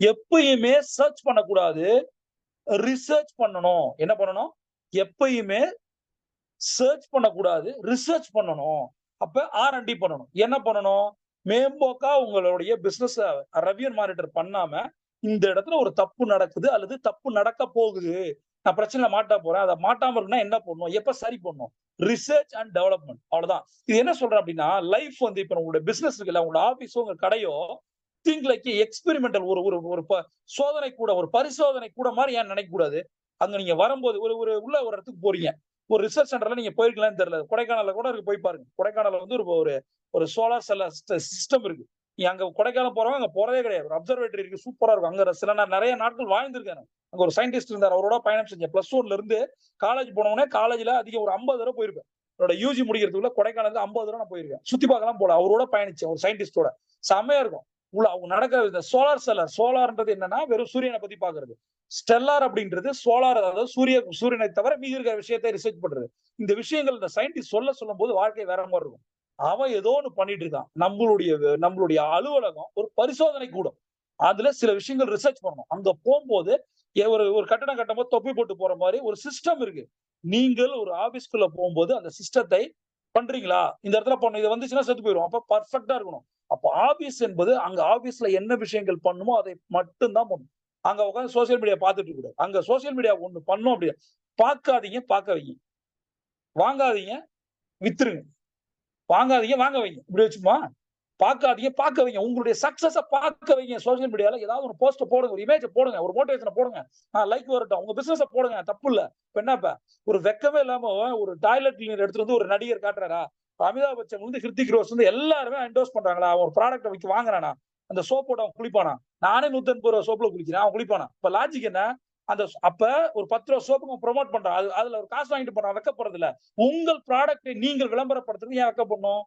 எப்பயுமே சர்ச் பண்ணக்கூடாது. ரிசர்ச் பண்ணணும். என்ன பண்ணணும்? எப்பயுமே சர்ச் பண்ணக்கூடாது. ரிசர்ச் பண்ணணும். அப்ப R&D பண்ணணும். என்ன பண்ணணும்? மேம்போக்கா உங்களுடைய பிசினஸ் ரெவ்யூ மானிட்டர் பண்ணாம, இந்த இடத்துல ஒரு தப்பு நடக்குது அல்லது தப்பு நடக்க போகுது. நான் பிரச்சனையில மாட்ட போறேன். அத மாட்டாம இருக்குன்னா என்ன பண்ணணும்? எப்ப சரி பண்ணணும்? Research and development. அவ்வளவுதான். இது என்ன சொல்றேன் அப்படின்னா, லைஃப் வந்து இப்ப உங்களுடைய பிசினஸ் இருக்குல்ல, உங்களோட ஆபீஸோ, உங்க கடையோ, திங்க் லைக் எக்ஸ்பெரிமெண்டல் ஒரு ஒரு ஒரு சோதனை கூட, ஒரு பரிசோதனை கூட மாரி ஏன் நினைக்க கூடாது? அங்க நீங்க வரும்போது ஒரு ஒரு உள்ள ஒரு இடத்துக்கு போறீங்க. ஒரு ரிசர்ச் சென்டர்ல நீங்க போயிருக்கீங்களான்னு தெரியல. கொடைக்கானல்ல கூட இருக்கு, போய் பாருங்க. கொடைக்கானல்ல வந்து ஒரு ஒரு ஒரு சோலார் சிஸ்டம் இருக்கு. நீ அங்க கொடைக்கானல் போறவங்க அங்க போறதே கிடையாது. ஒரு அப்சர்வேட்டரி இருக்கு. சூப்பரா இருக்கும். அங்க சில நிறைய நாட்கள் வாழ்ந்திருக்காரு. அங்க ஒரு சயின்டிஸ்ட் இருந்தார். அவரோட பயணம் செஞ்சேன். +1ல இருந்து காலேஜ் போனவனே காலேஜ்ல அதிகம் ஒரு 50 தடவை போயிருப்பேன். என்னோட யூஜி முடிக்கிறதுக்குள்ள கொடைக்கானலுக்கு 50 தடவை நான் போயிருக்கேன். சுத்தி பார்க்கலாம் போல. அவரோட பயணிச்சேன். ஒரு சயின்டிஸ்டோட. செம்மையா இருக்கும். உள்ள அவங்க நடக்கிற இந்த சோலார்ன்றது என்னன்னா வெறும் சூரியனை பத்தி பாக்குறது. ஸ்டெல்லார் அப்படின்றது சோலார், அதாவது சூரியனை தவிர மீதி இருக்கிற விஷயத்தை ரிசர்ச் பண்றது. இந்த விஷயங்கள் இந்த சயின்டிஸ்ட் சொல்லும் போது வாழ்க்கை வேற மாதிரி இருக்கும். அவன் ஏதோ ஒண்ணு பண்ணிட்டு இருக்கான். நம்மளுடைய அலுவலகம் ஒரு பரிசோதனை கூடம். அதுல சில விஷயங்கள் ரிசர்ச் பண்ணணும். அங்க போகும்போது ஒரு ஒரு கட்டடம் கட்டும்போது தொப்பி போட்டு போற மாதிரி ஒரு சிஸ்டம் இருக்கு. நீங்கள் ஒரு ஆபீஸ்க்குள்ள போகும்போது அந்த சிஸ்டத்தை பண்றீங்களா? இந்த இடத்துல பண்ணணும். இது வந்துச்சுன்னா செத்து போயிடும். அப்ப பர்ஃபெக்ட்டா இருக்கணும். அப்ப ஆபீஸ் என்பது அங்க ஆபீஸ்ல என்ன விஷயங்கள் பண்ணுமோ அதை மட்டும் தான் பண்ணணும். அங்க உட்கார்ந்து சோசியல் மீடியா பார்த்துட்டு இருக்க கூடாது. அங்க சோசியல் மீடியா ஒண்ணு பண்ணும் அப்படி பார்க்காதீங்க, பார்க்க வைங்க. வாங்காதீங்க, வித்துருங்க. வாங்காதீங்க, வாங்க வைங்க. இப்படி வச்சுமா? பார்க்காதீங்க, பார்க்க வைங்க. உங்களுடைய சக்சஸ பார்க்க வைங்க. சோசியல் மீடியால ஏதாவது ஒரு போஸ்ட் போடுங்க, ஒரு இமேஜ் போடுங்க, ஒரு மோட்டிவேஷன போடுங்க. லைக் வரட்டும். உங்க பிசினஸ போடுங்க. தப்பு இல்ல. இப்ப என்னப்பா ஒரு வெக்கமே இல்லாம ஒரு டாய்லெட் கிளீனர் எடுத்துட்டு வந்து ஒரு நடிகர் காட்டுறாரா? அமிதாப் பச்சன் வந்து ஹிருத்திக் ரோஷன் வந்து எல்லாருமே என்டோர்ஸ் பண்றாங்களா? அவன் ஒரு ப்ராடக்ட்ட விக்க வாங்குறானா? அந்த சோப் போட்டு அவன் குளிப்பானா? நானே 180 ரூபாய் சோப்ல குளிக்கிறேன். அவன் குளிப்பானா? இப்ப லாஜிக் என்ன? அப்ப ஒரு 10 ரூபாய் சோப்புக்கு ப்ரொமோட் பண்றான். அதுல ஒரு காசு வாங்கிட்டு போறான். வெக்க போறது இல்ல. உங்கள் ப்ராடக்ட்டை நீங்கள் விளம்பரப்படுத்துறது ஏன் வெக்கப்படணும்?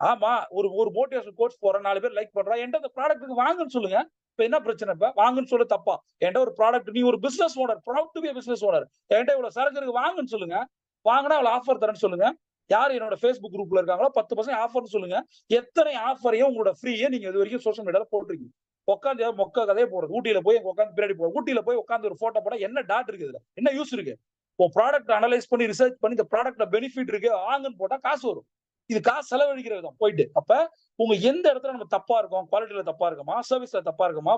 ஆமா, ஒரு மோட்டிவேஷன் கோர்ஸ் போறேன், 4 பேர் லைக் பண்றான். என்ட்ட அந்த ப்ராடக்ட்க்கு வாங்குன்னு சொல்லுங்க. இப்ப என்ன பிரச்சனை இப்ப? வாங்குன்னு சொல்ல தப்பா? என்ட்ட ஒரு ப்ராடக்ட், நீ ஒரு business owner, proud to be a business owner. என்ட்ட இவ்வளவு சரக்கு இருக்கு வாங்குன்னு சொல்லுங்க. வாங்குனா அவ்வளவு ஆஃபர் தரேன்னு சொல்லுங்க. யார் என்னோட Facebook குரூப்ல இருக்காங்களோ 10% ஆஃபர்ன்னு சொல்லுங்க. எத்தனை ஆஃபரையும் உங்களோட ஃப்ரீய நீங்க இதுவரைக்கும் சோசியல் மீடியால போட்டுருக்கீங்க. உட்கார்ந்து மொக்க கதைய போடுறது. ஊட்டியில போய் உட்கார்ந்து பின்னாடி போடுறது. ஊட்டியில போய் உட்கார்ந்து ஒரு போட்டோ போட்டா என்ன டாட் இருக்கு இதுல? என்ன யூஸ் இருக்கு? உன் ப்ராடக்ட் அனலைஸ் பண்ணி ரிசர்ச் பண்ணி இந்த ப்ராடக்ட்ல பெனிஃபிட் இருக்கு வாங்குன்னு போட்டா காசு வரும். இது காசு செலவழிக்கிற விதம் போயிட்டு. அப்ப உங்க எந்த இடத்துல நம்ம தப்பா இருக்கோம், குவாலிட்டில தப்பா இருக்குமா, சர்வீஸ்ல தப்பா இருக்குமா,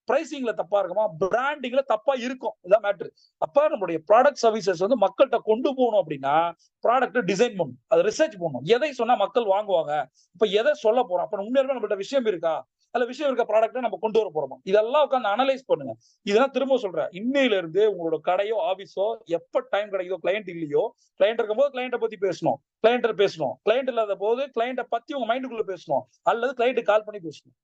பிரைசிங்ல தப்பா இருக்குமா, பிராண்டிங்ல தப்பா இருக்கும். இதான் மேட்டர். அப்ப நம்மளுடைய ப்ராடக்ட் சர்வீசஸ் வந்து மக்கள்கிட்ட கொண்டு போகணும் அப்படின்னா ப்ராடக்ட் டிசைன் பண்ணணும், அதை ரிசர்ச் பண்ணணும். எதை சொன்னா மக்கள் வாங்குவாங்க, இப்ப எதை சொல்ல போறோம், அப்ப உண்மையாலுமே நம்மள்ட்ட விஷயம் இருக்கா, அல்ல விஷயம் இருக்க ப்ராடக்ட்டை நம்ம கொண்டு வர போறோமா, இதெல்லாம் உட்காந்து அனலைஸ் பண்ணுங்க. இதெல்லாம் திரும்ப சொல்றேன், இன்னையில இருந்து உங்களோட கடையோ ஆபீஸோ எப்ப டைம் கிடைக்குதோ, கிளையண்ட் இல்லையோ, கிளையண்ட் இருக்கும்போது கிளையண்ட்டை பத்தி பேசணும், கிளையண்ட் பேசணும், கிளையண்ட் இல்லாத போது கிளையண்ட்டை பத்தி உங்க மைண்டுக்குள்ள பேசணும், அல்லது கிளையண்ட் கால் பண்ணி பேசணும்.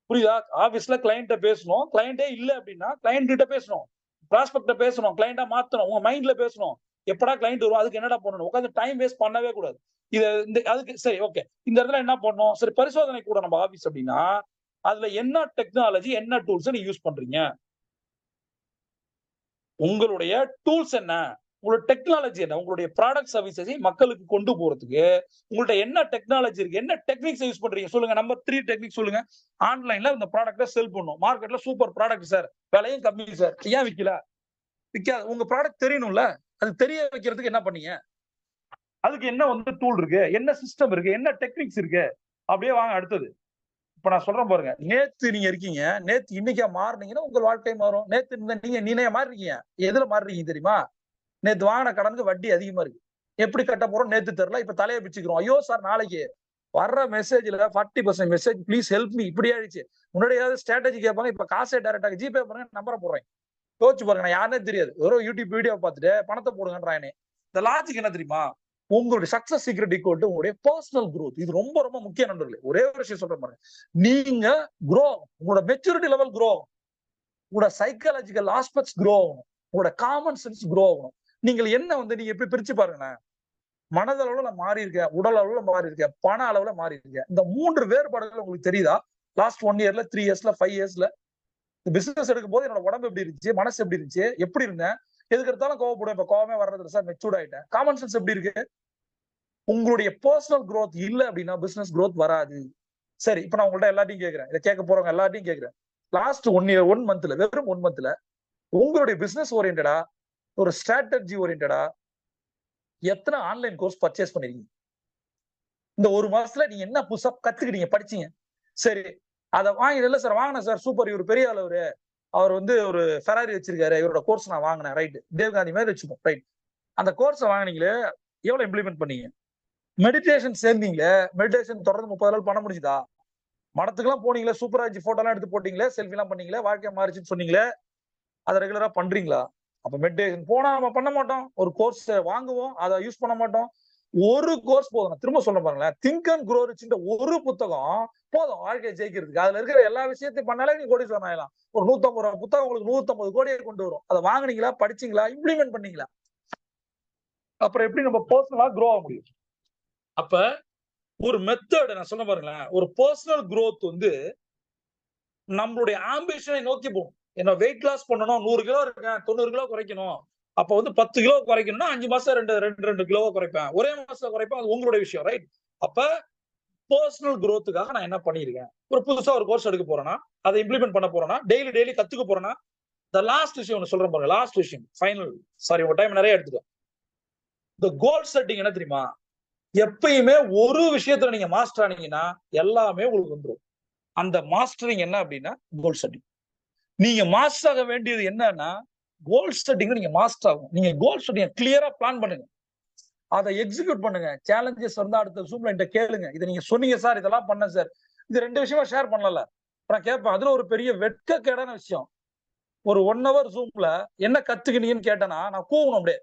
புரியுதா? ஆபீஸ்ல கிளையண்ட்ட பேசணும், கிளையண்டே இல்ல அப்படின்னா கிளையண்ட் கிட்ட பேசணும், ப்ராஸ்பெக்ட்ட பேசணும், கிளையண்டா மாத்தணும், உங்க மைண்ட்ல பேசணும். எப்படா கிளையண்ட் வரும், அதுக்கு என்னடா பண்ணணும், உட்காந்து டைம் வேஸ்ட் பண்ணவே கூடாது. இந்த அதுக்கு சரி ஓகே, இந்த இடத்துல என்ன பண்ணணும், சரி பரிசோதனை கூட நம்ம ஆபீஸ் அப்படின்னா அதுல என்ன டெக்னாலஜி, என்ன டூல்ஸ் நீங்க யூஸ் பண்றீங்க, உங்களுடைய டூல்ஸ் என்ன, உங்களோட டெக்னாலஜி என்ன, உங்களுடைய ப்ராடக்ட் சர்வீசஸை மக்களுக்கு கொண்டு போறதுக்கு உங்கள்ட்ட என்ன டெக்னாலஜி இருக்கு, என்ன டெக்னிக்ஸ் யூஸ் பண்றீங்க சொல்லுங்க. நம்பர் 3 டெக்னிக் சொல்லுங்க. ஆன்லைன்ல இந்த ப்ராடக்ட்டை செல் பண்ணும், மார்க்கெட்ல சூப்பர் ப்ராடக்ட் சார், விலையும் கம்மி சார், ஏன் விக்கல, விக்காது. உங்க ப்ராடக்ட் தெரியணும்ல, அது தெரிய வைக்கிறதுக்கு என்ன பண்ணீங்க, அதுக்கு என்ன வந்து டூல் இருக்கு, என்ன சிஸ்டம் இருக்கு, என்ன டெக்னிக்ஸ் இருக்கு. அப்படியே வாங்க அடுத்தது. இப்ப நான் சொல்றேன் பாருங்க, நேத்து நீங்க இருக்கீங்க, நேத்து இன்னைக்கா மாறுனீங்கன்னா உங்க வாழ்க்கை மாறும். நேத்து நீங்க மாறி இருக்கீங்க, எதுல மாறுறீங்க தெரியுமா? நேத்து வாங்கின கடனுக்கு வட்டி அதிகமா இருக்கு, எப்படி கட்ட போறோம் நேத்து தெரியல, இப்ப தலையை பிச்சுக்கிறோம். ஐயோ சார் நாளைக்கு வர்ற மெசேஜ்ல 40% மெசேஜ் ப்ளீஸ் ஹெல்ப் மீ, இப்படி ஆயிடுச்சு. முன்னாடி ஏதாவது ஸ்ட்ராட்டஜி கேட்பாங்க, இப்ப காசே டைரக்டா ஜிபே பண்ணுங்க, நம்பரை போடுறேன். யோசிச்சு பாருங்க, நான் யாருன்னே தெரியாது, வெறும் யூடியூப் வீடியோ பார்த்துட்டு பணத்தை போடுங்கன்றானே. இந்த லாஜிக் என்ன தெரியுமா? உங்களுடைய சக்சஸ் சீக்ரெட் ஈக்குவல் டு உங்களுடைய பர்சனல் growth. இது ரொம்ப ரொம்ப முக்கியம் நண்பர்களே. ஒரே ஒரு விஷயம் சொல்றேன் பாருங்க, நீங்க grow, உங்களோட மெச்சூரிட்டி லெவல் grow ஆகும், உங்களோட சைக்காலஜிக்கல் ஆஸ்பெக்ட்ஸ் grow ஆகும், உங்களோட காமன் சென்ஸ் grow ஆகும். நீங்கள் என்ன வந்து நீங்க எப்படி பிரிச்சு பாருங்க, மனதளவுல மாறி இருக்கேன், உடல் அளவுல மாறி இருக்கேன், பண அளவுல மாறி இருக்கேன். இந்த 3 வேறுபாடுகள் உங்களுக்கு தெரியுதா? லாஸ்ட் 1 இயர்ல, 3 இயர்ஸ்ல, 5 இயர்ஸ்ல பிசினஸ் எடுக்கும் போது என்னோட உடம்பு எப்படி இருந்துச்சு, மனசு எப்படி இருந்துச்சு, எப்படி இருந்தேன், எதுக்கு எடுத்தாலும் கோவப்படுவேன், இப்ப கோவமே வர்றது சார், மெச்சூர்ட் ஆயிட்டேன். காமன் சென்ஸ் எப்படி இருக்கு? உங்களுடைய பர்சனல் growth இல்ல அப்படின்னா பிசினஸ் growth வராது. சரி, இப்ப நான் உங்கள்ட்ட எல்லாத்தையும் கேட்கிறேன், இதை கேட்க போறவங்க எல்லாத்தையும் கேட்கிறேன். லாஸ்ட் 1 இயர் 1 மந்த்ல, வெறும் 1 மந்த்ல உங்களுடைய பிசினஸ் ஓரியன்டா, ஒரு ஸ்ட்ராட்டஜி ஓரியன்டா எத்தனை ஆன்லைன் கோர்ஸ் பர்ச்சேஸ் பண்ணிருக்கீங்க? இந்த 1 மாசத்துல நீங்க என்ன புதுசா கத்துக்கிட்டீங்க, படிச்சீங்க? சரி, அதை வாங்கி இல்ல சார் வாங்கினேன் சார், சூப்பர், இவர் பெரிய அளவு, அவர் வந்து ஒரு ஃபெராரி வச்சிருக்காரு, இவரோட கோர்ஸ் நான் வாங்கினேன், ரைட், தேவ்காந்தி மாதிரி வச்சுப்போம், ரைட். அந்த கோர்ஸை வாங்கினீங்களே, எவ்வளவு இம்ப்ளிமெண்ட் பண்ணீங்க? மெடிடேஷன் சேர்ந்தீங்களே, மெடிடேஷன் தொடர்ந்து 30 நாள் பண்ண முடிஞ்சுதா? மடத்துக்குலாம் போனீங்களே, சூப்பரா இருந்துச்சு, போட்டோ எல்லாம் எடுத்து போட்டீங்களே, செல்ஃபி எல்லாம் பண்ணீங்களே, வாழ்க்கை மாறிச்சுன்னு சொன்னீங்களே, அதை ரெகுலரா பண்றீங்களா? அப்ப மெடிடேஷன் போனா நம்ம பண்ண மாட்டோம், ஒரு கோர்ஸ் வாங்குவோம், அதை யூஸ் பண்ண மாட்டோம். ஒரு கோர்ஸ் போதும். நான் திரும்ப சொல்ல பாருங்களேன், திங்க் அண்ட் க்ரோ ரிச்ன்ற ஒரு புத்தகம் போதும் வாழ்க்கையை ஜெயிக்கிறதுக்கு. அதுல இருக்கிற எல்லா விஷயத்தையும் பண்ணாலே நீங்க கோடீஸ்வரன் ஆகலாம். ஒரு 150 ரூபாய் புத்தகம் உங்களுக்கு 150 கோடியை கொண்டு வரும். அதை வாங்குனீங்களா, படிச்சீங்களா, இம்ப்ளிமெண்ட் பண்ணீங்களா? அப்புறம் எப்படி நம்ம பர்சனலா க்ரோ ஆக முடியும்? அப்ப ஒரு மெத்தட் நான் சொன்ன பாருங்களேன், ஒரு பர்சனல் growth வந்து நம்மளுடைய ஆம்பிஷனை நோக்கி போகும். என்ன வெயிட் லாஸ் பண்ணணும், 100 கிலோ இருக்கேன், 90 கிலோ குறைக்கணும். அப்ப வந்து 10 கிலோ குறைக்கணும்னா 5 மாசம் 2 கிலோ குறைப்பேன், ஒரே மாசத்துல குறைப்பேன், அது உங்களுடைய விஷயம், ரைட்? அப்ப பர்சனல் growthக்காக நான் என்ன பண்ணிருக்கேன்? ஒரு புதுசா ஒரு கோர்ஸ் எடுக்க போறேன்னா, அதை இம்ப்ளிமெண்ட் பண்ண போறேன்னா, டெய்லி கத்துக்க போறேன்னா, இந்த லாஸ்ட் விஷயம் ஒண்ணு சொல்றேன் பாருங்க, லாஸ்ட் விஷயம், ஃபைனல். சாரி, உங்க டைம் நிறைய எடுத்துட்டேன். இந்த கோல் செட்டிங் என்ன தெரியுமா? எப்பயுமே ஒரு விஷயத்துல நீங்க மாஸ்டர் ஆனீங்கன்னா எல்லாமே உங்களுக்கு வந்துடும். அந்த மாஸ்டரிங் என்ன அப்படின்னா கோல் செட்டிங். நீங்க மாஸ்டர் ஆக வேண்டியது என்னன்னா கோல் செட்டிங். நீங்க மாஸ்டர் ஆகும். நீங்க கோல் செட்டிங் கிளியரா பிளான் பண்ணுங்க, அதை எக்ஸிக்யூட் பண்ணுங்க. சேலஞ்சஸ் வந்தா அடுத்த ஜூம்ல என்கிட்ட கேளுங்க, இதை நீங்க சொன்னீங்க சார், இதெல்லாம் பண்ண சார், இது 2 விஷயமா ஷேர் பண்ணல, நான் கேட்பேன். அதுல ஒரு பெரிய வெட்கக்கேடான விஷயம், ஒரு 1 ஹவர் ஜூம்ல என்ன கத்துக்கினீங்கன்னு கேட்டேன்னா நான் கூவணும் அப்படியே,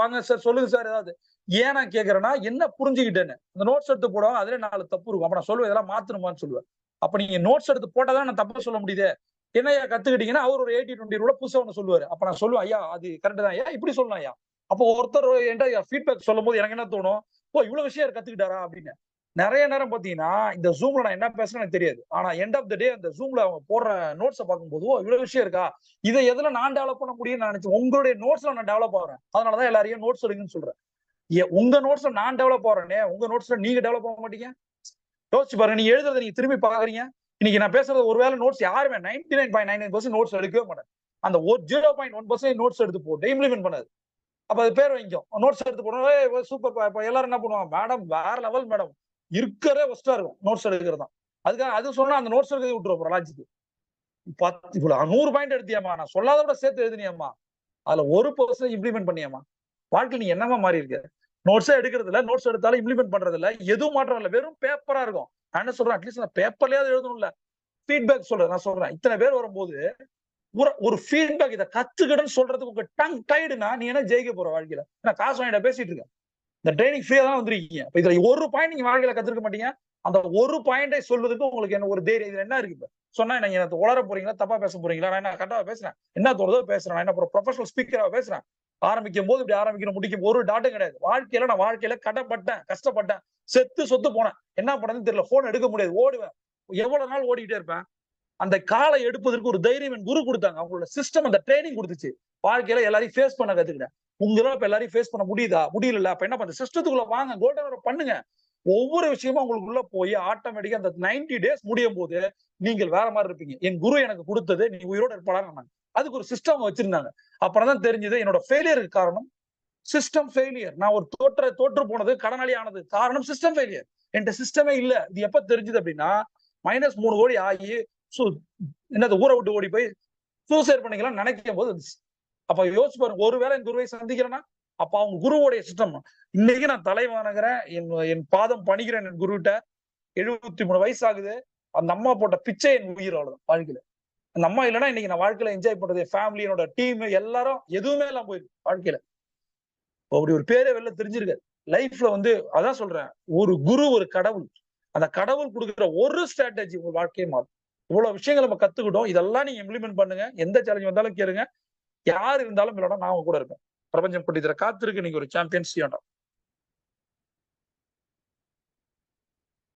வாங்க சார் சொல்லுங்க சார் ஏதாவது. ஏன் நான் கேட்கறேன்னா என்ன புரிஞ்சுக்கிட்டேன்னு. இந்த நோட்ஸ் எடுத்து போடுவாங்க, அதுல 4 தப்பு இருக்கும். அப்ப நான் சொல்லுவேன் இதெல்லாம் மாத்தணுமான்னு சொல்லுவேன். அப்ப நீங்க நோட்ஸ் எடுத்து போட்டாதான் நான் தப்பு சொல்ல முடியுது. என்னையா கத்துக்கிட்டீங்கன்னா அவர் ஒரு 80-20 ரூபா புதுசா ஒண்ணு சொல்லுவாரு. அப்ப நான் சொல்லுவேன் ஐயா அது கரெக்ட் தான் ஐயா, இப்படி சொல்லலாம் ஐயா. அப்போ ஒருத்தர் என்கிட்ட ஃபீட்பேக் சொல்லும் போது எனக்கு என்ன தோணும், ஓ இவ்வளவு விஷயம் கத்துக்கிட்டாரா அப்படின்னு. நிறைய நேரம் பாத்தீங்கன்னா இந்த ஜூம்ல நான் என்ன பேசுறேன்னு எனக்கு தெரியாது. ஆனா எண்ட் ஆஃப் த டே அந்த ஜூம்ல அவங்க போடுற நோட்ஸை பார்க்கும்போது இவ்வளவு விஷயம் இருக்கா, இதை எதுல நான் டெவலப் பண்ண முடியும்னு நான் நினைச்சேன். உங்களுடைய நோட்ஸ்ல நான் டெவலப் ஆகிறேன். அதனாலதான் எல்லாரையும் நோட்ஸ் எடுங்கன்னு சொல்றேன். உங்க நோட்ஸ்ல நான் டெவலப் ஆகிறேனே, உங்க நோட்ஸ்ல நீங்க டெவலப் ஆக மாட்டீங்க. யோசிச்சு பாருங்க. நீங்க எழுதுறதை நீங்க திரும்பி பாக்குறீங்க. இன்னைக்கு நான் பேசுறது ஒருவேளை நோட்ஸ் யாருமே 99.99% நோட்ஸ் எடுக்கவே மாட்டேன். அந்த 0.1% நோட்ஸ் எடுத்து போட்டு இம்ப்ளிமெண்ட் பண்ணாது. அப்ப அது பேர் வாங்கிக்கும். நோட்ஸ் எடுத்து போனோம் சூப்பர். எல்லாரும் என்ன பண்ணுவாங்க, மேடம் வேற லெவல் மேடம், இருக்கிறதே ஒஸ்டா இருக்கும் நோட்ஸ் எடுக்கிறது தான். அதுக்காக அது சொன்னா அந்த நோட்ஸ் எடுக்கிறது விட்டுருவோம் லாஜிக்கு. 100 பாயிண்ட் எடுத்தியாமா, நான் சொல்லாத விட சேர்த்து எழுதினியாமா, அதுல 1% இம்ப்ளிமெண்ட் பண்ணியாமா, வாழ்க்கை நீ என்னமா மாறி இருக்க? நோட்ஸே எடுக்கிறது இல்ல, நோட்ஸ் எடுத்தாலும் இம்ப்ளிமெண்ட் பண்றது இல்ல, எதுவும் மாற்றம் இல்ல, வெறும் பேப்பரா இருக்கும். நான் என்ன சொல்றேன், அட்லீஸ்ட் நான் பேப்பர்லயாவது எழுதணும்ல. ஃபீட்பேக் சொல்றேன். நான் சொல்றேன், இத்தனை பேர் வரும்போது ஒரு ஃபீட்பேக் இதை கத்துக்கிடுன்னு சொல்றதுக்கு உங்க டங் டைடுனா நீ என்ன ஜெயிக்க போற வாழ்க்கையில? நான் காசு வாங்கிட்ட பேசிட்டு இருக்கேன். இந்த ட்ரைனிங் ஃப்ரீயா தான் வந்திருக்கீங்க. இதுல ஒரு பாயிண்ட் நீங்க வாழ்க்கையில கத்துக்க மாட்டீங்க. அந்த ஒரு பாயிண்டை சொல்வதற்கு உங்களுக்கு என்ன ஒரு தைரியம்? இதுல என்ன இருக்கு? இப்ப சொன்னா நீங்க எனக்கு உளர போறீங்களா, தப்பா பேச போறீங்களா? நான் என்ன கரெக்டா பேசுறேன், என்ன தோணுதோ பேசுறேன். நான் என்ன ப்ரொஃபஷனல் ஸ்பீக்கரா பேசுறேன். ஆரம்பிக்கும் போது இப்படி ஆரம்பிக்கணும், முடிக்கும் ஒரு டாட்டும் கிடையாது. வாழ்க்கையில நான் வாழ்க்கையில கடப்பட்டேன், கஷ்டப்பட்டேன், செத்து சொத்து போனேன். என்ன பண்ணதுன்னு தெரியல. போன் எடுக்க முடியாது, ஓடுவேன். எவ்வளவு நாள் ஓடிக்கிட்டே இருப்பேன். அந்த காலை எடுப்பதற்கு ஒரு தைரியம் என் குரு கொடுத்தாங்க. அவங்களோட சிஸ்டம் அந்த ட்ரைனிங் கொடுத்துச்சு. வாழ்க்கையில எல்லாரையும் ஃபேஸ் பண்ண கத்துக்கிட்டேன். உங்களால இப்ப எல்லாரையும் ஃபேஸ் பண்ண முடியுதா? முடியல. அப்ப என்ன பண்ண, சிஸ்டத்துக்குள்ள வாங்க, கோல்டன் பண்ணுங்க. ஒவ்வொரு விஷயமும் உங்களுக்குள்ள போய் ஆட்டோமேட்டிக்கா அந்த 90 டேஸ் முடியும் போது நீங்கள் வேற மாதிரி இருப்பீங்க. என் குரு எனக்கு கொடுத்தது நீ உயிரோட இருப்பாடான்னு அதுக்கு ஒரு சிஸ்டம் வச்சிருந்தாங்க. அப்புறம் தான் தெரிஞ்சது என்னோட ஃபெயிலியருக்கு காரணம் சிஸ்டம் ஃபெயிலியர். நான் ஒரு தோற்று போனது, கடனாளி ஆனது காரணம் சிஸ்டம் ஃபெயிலியர். என்கிட்ட சிஸ்டமே இல்ல. இது எப்ப தெரிஞ்சது அப்படின்னா -3 கோடி ஆகி என்னது ஊரை விட்டு ஓடி போய் சூசைட் பண்ணிக்கலாம் நினைக்கும் போது. அப்ப யோசிச்சு பாருங்க, ஒருவேளை என் குருவை சந்திக்கிறேன்னா அப்ப அவங்க குருவோடைய சிஸ்டம். இன்னைக்கு நான் தலைவணங்குறேன், என் பாதம் பணிகிறேன் என் குருகிட்ட. 73 வயசு ஆகுது. அந்த அம்மா போட்ட பிச்சை என் உயிர். அவ்வளவுதான் வாழ்க்கையில. அந்த அம்மா இல்லைன்னா இன்னைக்கு நான் வாழ்க்கையில என்ஜாய் பண்றது ஃபேமிலி, என்னோட டீம் எல்லாரும் எதுவுமே எல்லாம் போயிருக்கு வாழ்க்கையில. அப்படி ஒரு பேரே வெளில தெரிஞ்சிருக்காது லைஃப்ல. அதான் சொல்றேன், ஒரு குரு ஒரு கடவுள். அந்த கடவுள் கொடுக்குற ஒரு ஸ்ட்ராட்டஜி உங்க வாழ்க்கையை மாறும். இவ்வளவு விஷயங்கள் நம்ம கத்துக்கிட்டோம். இதெல்லாம் நீங்க இம்ப்ளிமெண்ட் பண்ணுங்க. எந்த சேலஞ்ச் வந்தாலும் கேளுங்க. யார் இருந்தாலும் இல்லைன்னா நான் உங்க கூட இருப்பேன். பிரபஞ்சம் பண்டிதரை காத்திருக்கு. நீங்க ஒரு சாம்பியன்.